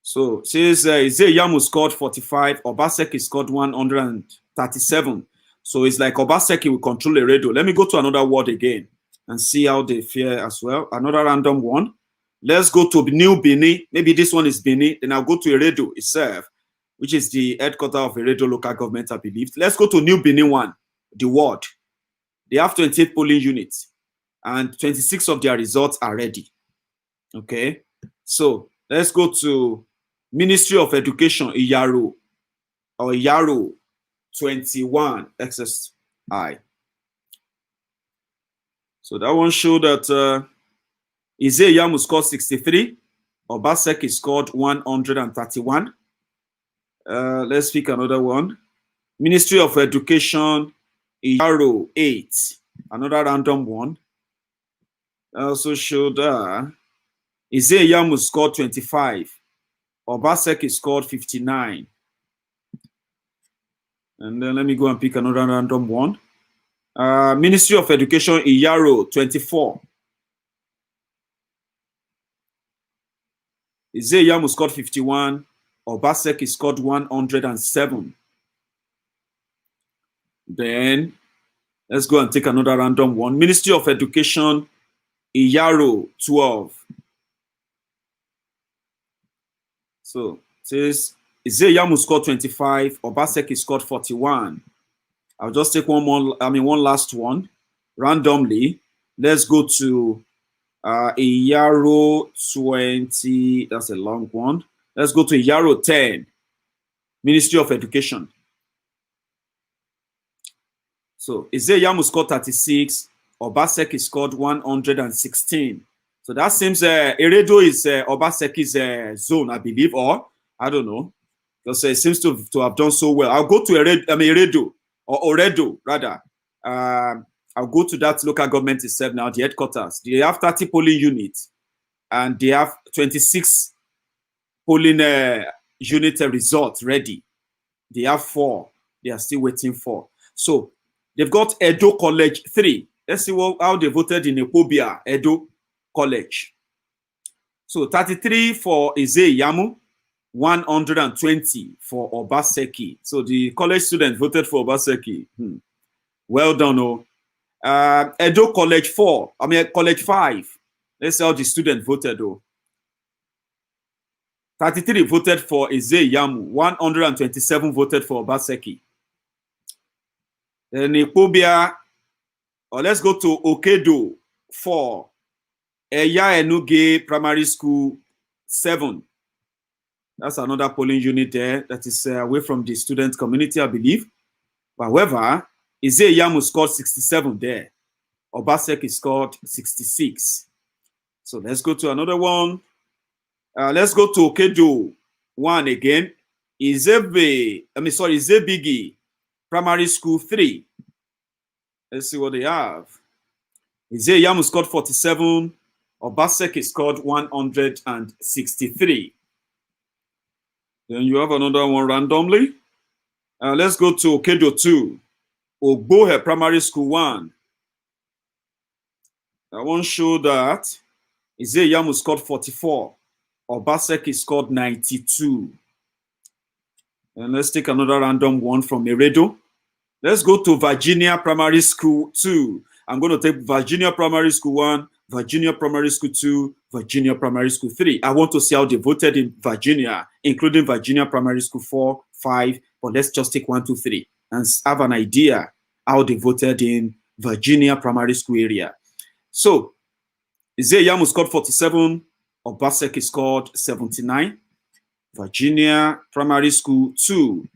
So it says Iyamu scored 45. Obaseki scored 137. So it's like Obaseki will control Eredo. Let me go to another ward again and see how they fare as well. Another random one. Let's go to New Beni. Maybe this one is Beni. Then I'll go to Eredo itself, which is the headquarters of Eredo local government, I believe. Let's go to New Beni 1, the ward. They have 28 polling units, and 26 of their results are ready. Okay, so let's go to Ministry of Education, Iyaro, or Iyaro 21 XSI. So that one showed that Iyamu scored 63, Obaseki scored 131. Let's pick another one. Ministry of Education, Iyaro 8, another random one. I also showed Iyamu scored 25, Obaseki scored 59. And then let me go and pick another random one. Ministry of Education, Iyaro 24. Iyamu scored 51, Obaseki scored 107. Then let's go and take another random one. Ministry of Education, Iyaro 12. So says Iyamu scored 25, Obaseki scored 41. I'll just take one last one randomly. Let's go to Iyaro 20. That's a long one. Let's go to Iyaro 10, Ministry of Education. So Iyamu scored 36, Obaseki scored 116. So that seems Eredo is Obaseki's zone, I believe, or I don't know, because it seems to have done so well. I'll go to Eredo, or Oredo, rather. I'll go to that local government itself now, the headquarters. They have 30 polling units, and they have 26 polling unit results ready. They have 4. They are still waiting for. So they've got Edo College 3. Let's see how they voted in Ekobia, Edo College. So 33 for Iyamu, 120 for Obaseki. So the college students voted for Obaseki. Well done, oh. Edo College 4, College 5. Let's see how the student voted, though. 33 voted for Iyamu, 127 voted for Obaseki. Then Ikobia, let's go to Okedo 4. Eya Enuge Primary School 7. That's another polling unit there that is away from the student community, I believe. However, Iyamu scored 67 there. Obaseki scored 66. So let's go to another one. Let's go to Okedo 1 again. Izebigi Primary School 3. Let's see what they have. Iyamu scored 47. Obaseki scored 163. Then you have another one randomly. Let's go to Okedo 2. Ogbohe Primary School 1. I want to show that Iyamu scored 44. Obaseki scored 92. And let's take another random one from Eredo. Let's go to Virginia Primary School 2. I'm going to take Virginia Primary School 1, Virginia Primary School 2, Virginia Primary School 3. I want to see how they voted in Virginia, including Virginia Primary School 4, 5. But let's just take 1, 2, 3 and have an idea how they voted in Virginia Primary School area. So, Iyamu scored 47, Obaseki scored 79. Virginia Primary School 2,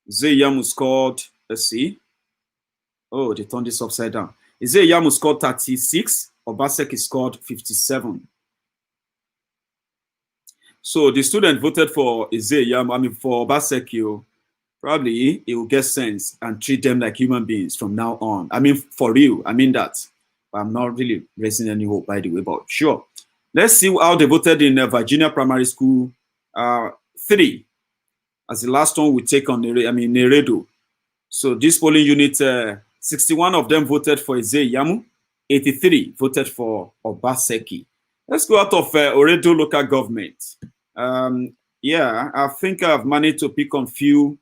Iyamu scored, let's see. Oh, they turned this upside down. Iyamu scored 36, Obaseki scored 57. So the student voted for Iyamu, for Obaseki. Probably he will get sense and treat them like human beings from now on. For real, that. But I'm not really raising any hope, by the way, but sure. Let's see how they voted in Virginia Primary School 3 as the last one we take on Eredo. So this polling unit, 61 of them voted for Iyamu, 83 voted for Obaseki. Let's go out of Oredo local government. Yeah, I think I've managed to pick on few.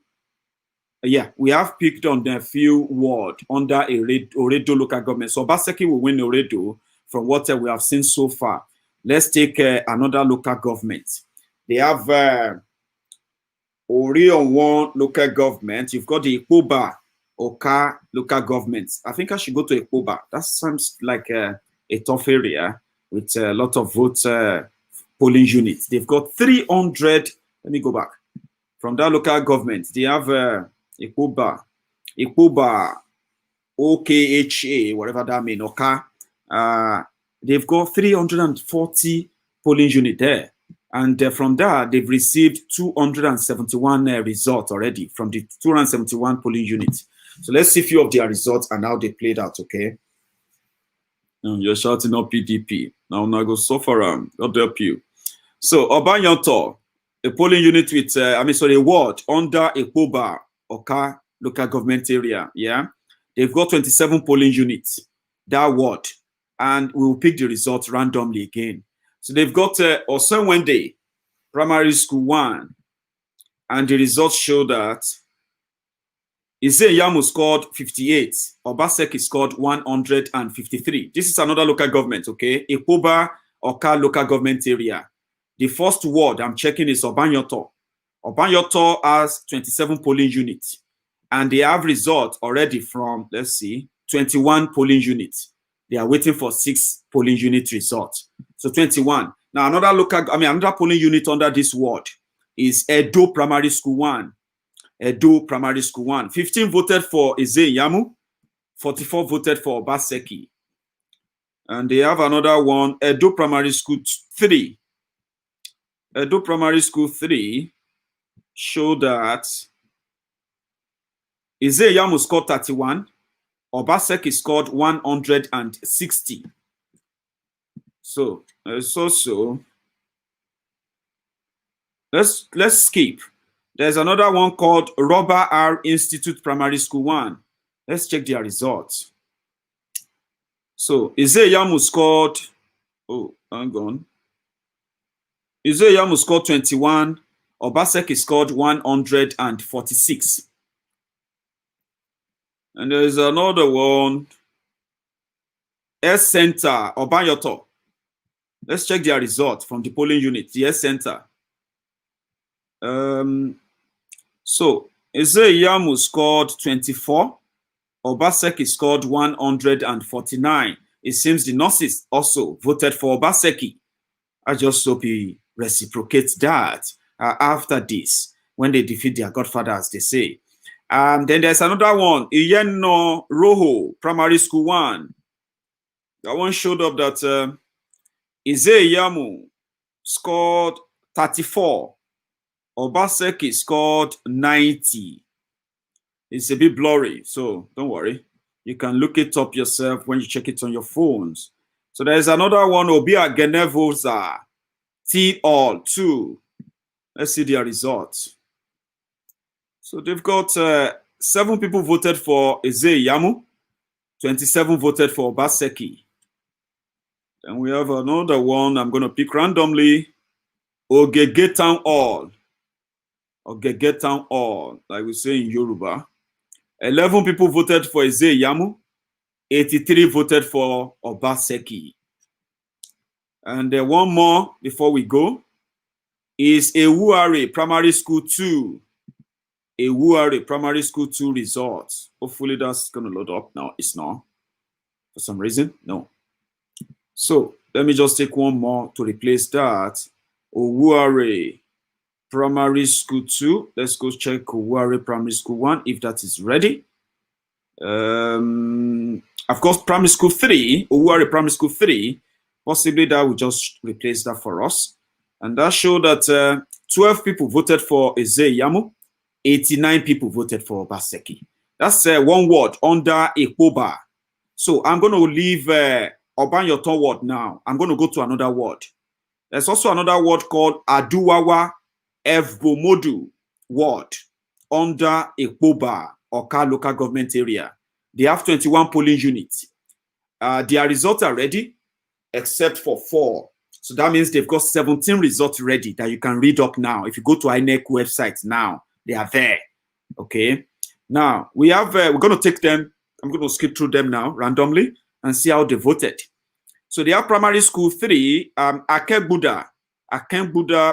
Yeah, we have picked on the few wards under Oredo local government. So Obaseki will win Oredo from what we have seen so far. Let's take another local government. They have Orion 1 local government. You've got the Ikoba Oka local government. I think I should go to Ikoba. That sounds like a tough area with a lot of votes polling units. They've got 300. Let me go back. From that local government, they have Ikoba, OKHA, whatever that means, Oka. They've got 340 polling units there. And from that, they've received 271 results already from the 271 polling units. So let's see a few of their results and how they played out, okay? You're shouting out PDP. Now I go suffer God help you. So Obanyanto, a polling unit with, a ward under Ikoba Oka local government area, yeah? They've got 27 polling units, that ward. And we will pick the results randomly again. So they've got Osenwende Primary School 1. And the results show that Iyamu scored 58. Obaseki scored 153. This is another local government, okay? Ikoba Oka local government area. The first ward I'm checking is Obanyoto. Obanyoto has 27 polling units, and they have results already from, let's see, 21 polling units. They are waiting for 6 polling unit results. So 21. Now another polling unit under this ward is Edo Primary School 1. Edo Primary School 1. 15 voted for Iyamu, 44 voted for Obaseki. And they have another one, Edo Primary School 3. Edo Primary School 3 show that Iyamu scored 31, Obaseki scored 160. So let's skip. There's another one called Robert R. Institute Primary School 1. Let's check their results. So Iyamu scored, hang on. Iyamu scored 21, Obaseki scored 146. And there's another one, S Center, Obanyoto. Let's check their results from the polling unit, the S Center. So Iyamu scored 24, Obaseki scored 149. It seems the nurses also voted for Obaseki. I just hope he reciprocates that after this, when they defeat their godfather, as they say. Then there's another one, Iyeno Roho Primary School 1. That one showed up that Iyamu scored 34. Obaseki scored 90. It's a bit blurry, so don't worry. You can look it up yourself when you check it on your phones. So there's another one, Obia Genevoza, T all 2. Let's see their results. So they've got 7 people voted for Iyamu, 27 voted for Obaseki. Then we have another one I'm going to pick randomly, Ogege Town Hall. Ogege Town Hall, like we say in Yoruba. 11 people voted for Iyamu, 83 voted for Obaseki. And one more before we go is Ewuare Primary School 2. Ewuare Primary School 2 results. Hopefully that's going to load up now. It's not. For some reason, no. So let me just take one more to replace that. Ewuare Primary School 2. Let's go check Ewuare Primary School 1 if that is ready. Of course, Primary School 3, Ewuare Primary School 3, possibly that will just replace that for us. And that showed that 12 people voted for Iyamu, 89 people voted for Obaseki. That's one word under Ekpoba. So I'm going to leave Obanyoto word now. I'm going to go to another word. There's also another word called Aduwawa Evbomodu ward under Ekpoba, Oka local government area. They have 21 polling units. Their results are ready, except for 4. So that means they've got 17 results ready that you can read up now. If you go to INEC website now, they are there. Okay. Now we have, we're going to take them. I'm going to skip through them now randomly and see how they voted. So they have Primary School 3, Akembuda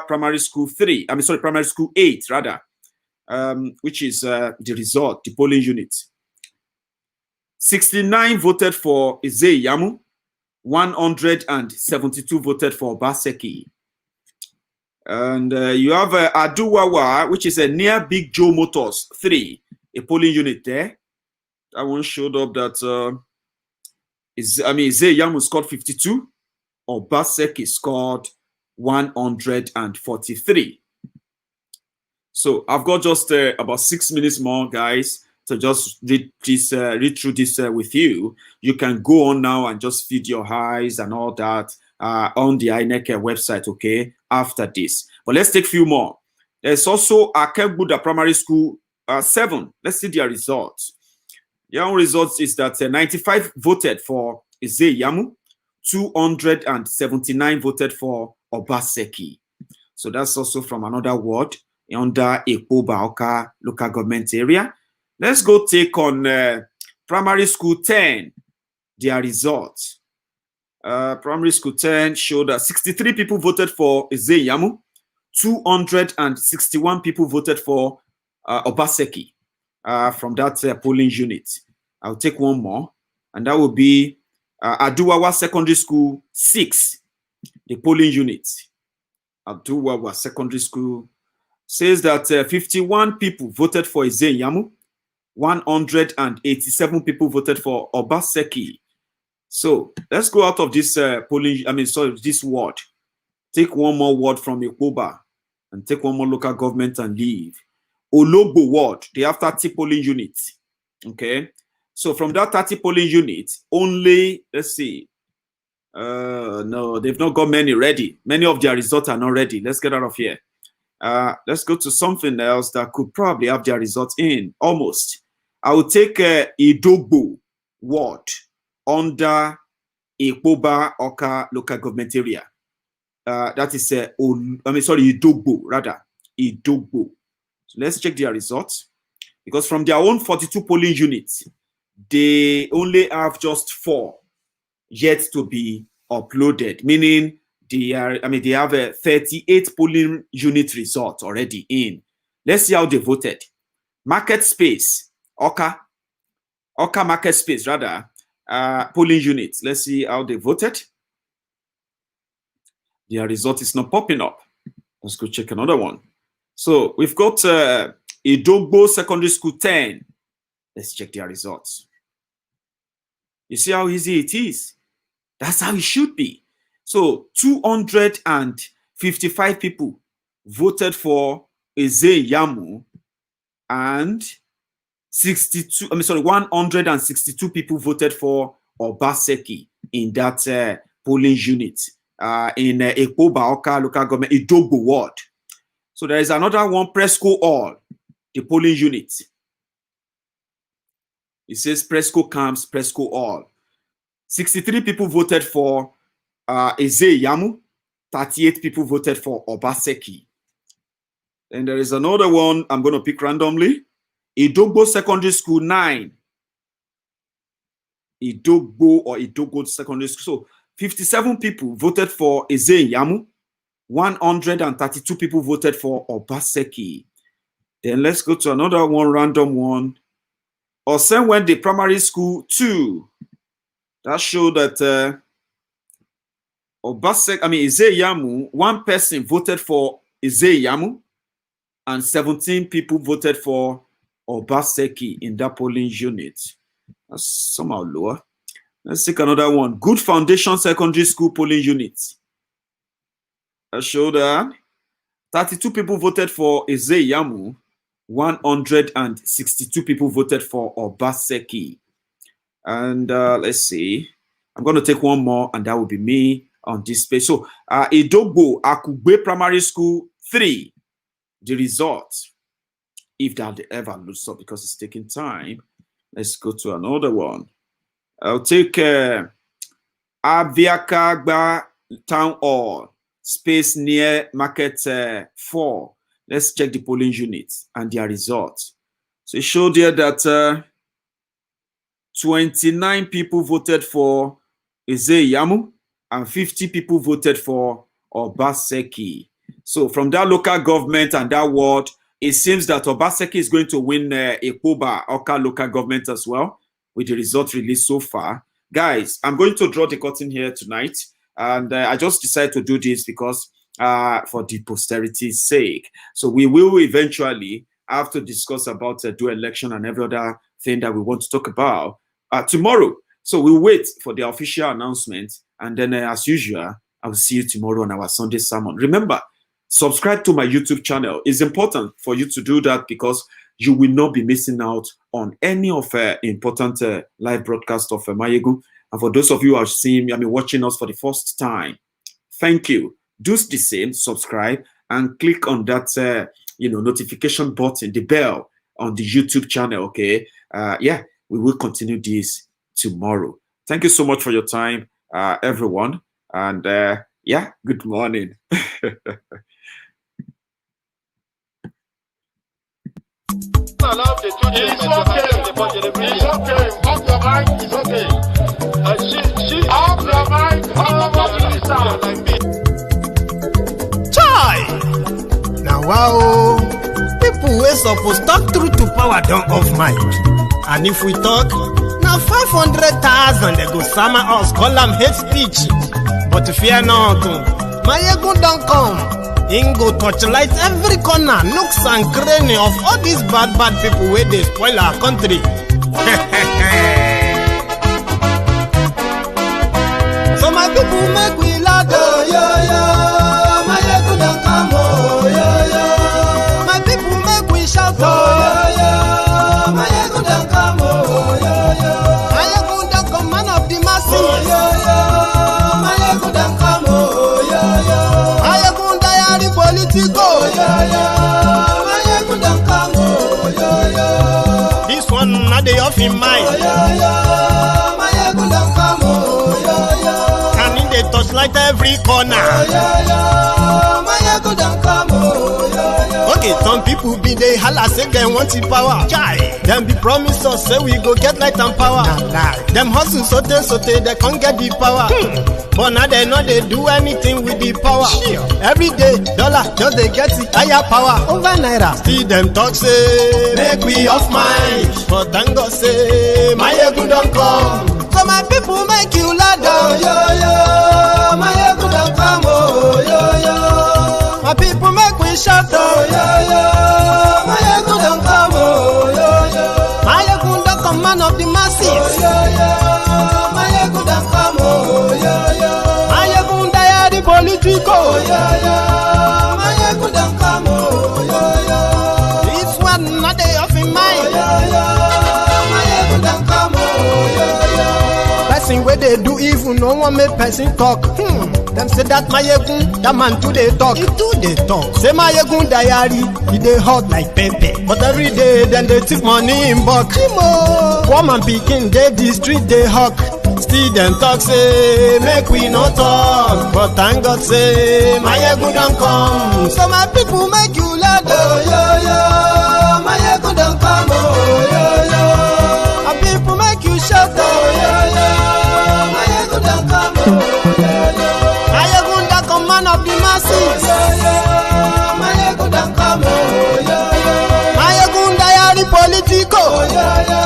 Primary School 3. Primary School 8 rather, which is the result, the polling unit. 69 voted for Iyamu, 172 voted for Obaseki. And you have Aduwawa, which is near Big Joe Motors 3, a polling unit there. That one showed up that Iyamu scored 52, Obaseki scored 143. So I've got just about 6 minutes more, guys, to just read through this with you. You can go on now and just feed your eyes and all that on the INEC website, okay, after this. But let's take a few more. There's also Akembuda Primary School 7. Let's see their results. Their own results is that 95 voted for Iyamu, 279 voted for Obaseki. So that's also from another ward under Ekpoba, Oka local government area. Let's go take on Primary School 10, their results. Primary School 10 showed that 63 people voted for Iyamu, 261 people voted for Obaseki from that polling unit. I'll take one more, and that will be Aduwawa Secondary School 6, the polling unit. Aduwawa Secondary School says that 51 people voted for Iyamu, 187 people voted for Obaseki. So let's go out of this this ward. Take one more ward from Iguiber and take one more local government and leave. Ologbo ward, they have 30 polling units. Okay. So from that 30 polling units, only, let's see. No, they've not got many ready. Many of their results are not ready. Let's get out of here. Let's go to something else that could probably have their results in. Almost. I will take Idogbo ward under Iguiber Oka local government area. That is Idogbo, rather. Idogbo. So let's check their results. Because from their own 42 polling units, they only have just 4 yet to be uploaded, meaning they have a 38 polling unit result already in. Let's see how they voted. Market space, Oka market space, rather, polling units. Let's see how they voted. Their result is not popping up. Let's go check another one. So we've got Idogbo Secondary School 10. Let's check their results. You see how easy it is? That's how it should be. So 255 people voted for Iyamu and 162 people voted for Obaseki in that polling unit in Iguiber Oka local government, Idogbo ward. So there is another one, Presco All, the polling unit. It says Presco Camps, Presco All. 63 people voted for Iyamu, 38 people voted for Obaseki. And there is another one I'm going to pick randomly. Idogbo Secondary School 9. Idogbo Secondary School. So 57 people voted for Iyamu, 132 people voted for Obaseki. Then let's go to another one, random one. Osenwende Primary School 2. That showed that Iyamu, one person voted for Iyamu, and 17 people voted for Obaseki in that polling unit. That's somehow lower. Let's take another one. Good Foundation Secondary School polling unit. That showed that 32 people voted for Iyamu, 162 people voted for Obaseki. And let's see. I'm going to take one more, and that will be me on this page. So, Idogbo Akugbe Primary School 3. The result, if that ever looks up, because it's taking time. Let's go to another one. I'll take Abiakagba Town Hall, space near Market 4. Let's check the polling units and their results. So it showed here that 29 people voted for Iyamu and 50 people voted for Obaseki. So from that local government and that ward, it seems that Obaseki is going to win Iguiber Oka local government as well, with the result released so far. Guys, I'm going to draw the curtain here tonight, and I just decided to do this because for the posterity's sake. So we will eventually have to discuss about the election and every other thing that we want to talk about tomorrow. So we'll wait for the official announcement, and then as usual, I will see you tomorrow on our Sunday sermon. Remember, subscribe to my YouTube channel. It's important for you to do that because you will not be missing out on any of important live broadcast of Mayegu. And for those of you who are watching us for the first time, thank you. Do the same, subscribe, and click on that notification button, the bell on the YouTube channel. Okay, yeah, we will continue this tomorrow. Thank you so much for your time, everyone, and yeah, good morning. It's okay. Off your mind, it's okay. Off your mind, off your mind. Chai! Wow, people wey suppose talk truth to power don off mic. And if we talk, na 500,000 they go sama us, call am hate speech. But fear not, Mayegun don come. Him go torchlight every corner, nooks and cranny of all these bad people wey dey spoil our country. So my people make we loud, oh yo yo. Mayegun don come, oh yo yo. My people make we shout, oh yo yo. Mayegun don come, oh yo yo. Mayegun don come, man of the masses, oh yo yo. Mayegun don come, oh yo yo. Mayegun diary politico, oh yo yo. Mayegun don come, oh yo yo. This one na dey off in mind, oh yo yo. Mayegun don come, oh yo yo. Can he dey touchlight every corner? Oh yo yo. Mayegun don come, oh yo yo. Okay, some people be dey holla say dem want the power. Chai, dem be promise us say we go get light and power. Dem hustle sote they can't get the power. But now they know they do anything with the power. Every day, dollar just they get the higher power. Over naira, still them talk say make we off mind. But thank God say Mayegun don come. So my people make you loud, oh yo yo. Mayegun don come, oh yo yo. My people make we shout, oh yo yo. Mayegun don come, oh yo yo. Mayegun don come, man of the masses, oh yo yo. Mayegun don come, oh yo yo. Mayegun diary politico, oh yo yo. Mayegun don come, oh yo yo. This one not dey off in mind, oh yo yo. Mayegun don come, oh yo yo. Person wey dey do evil, no one make person talk. Them say that Mayegun, that man too dey talk. He too dey talk. Say Mayegun diary, he dey hot like pepper. But every day, then they take money in bulk. Poor man pikin, dey the street, dey hawk. Still them talk say, make we no talk. But thank God say, Mayegun don come. So my people make you loud, oh yo yo. Mayegun don come, oh yo yo. My people make you shout, oh yo yo. Mayegun don come, oh yo yo. Mayegun don come, man of the masses, oh yo yo. Mayegun don come, oh yo yo. Mayegun diary politico, oh yo yo.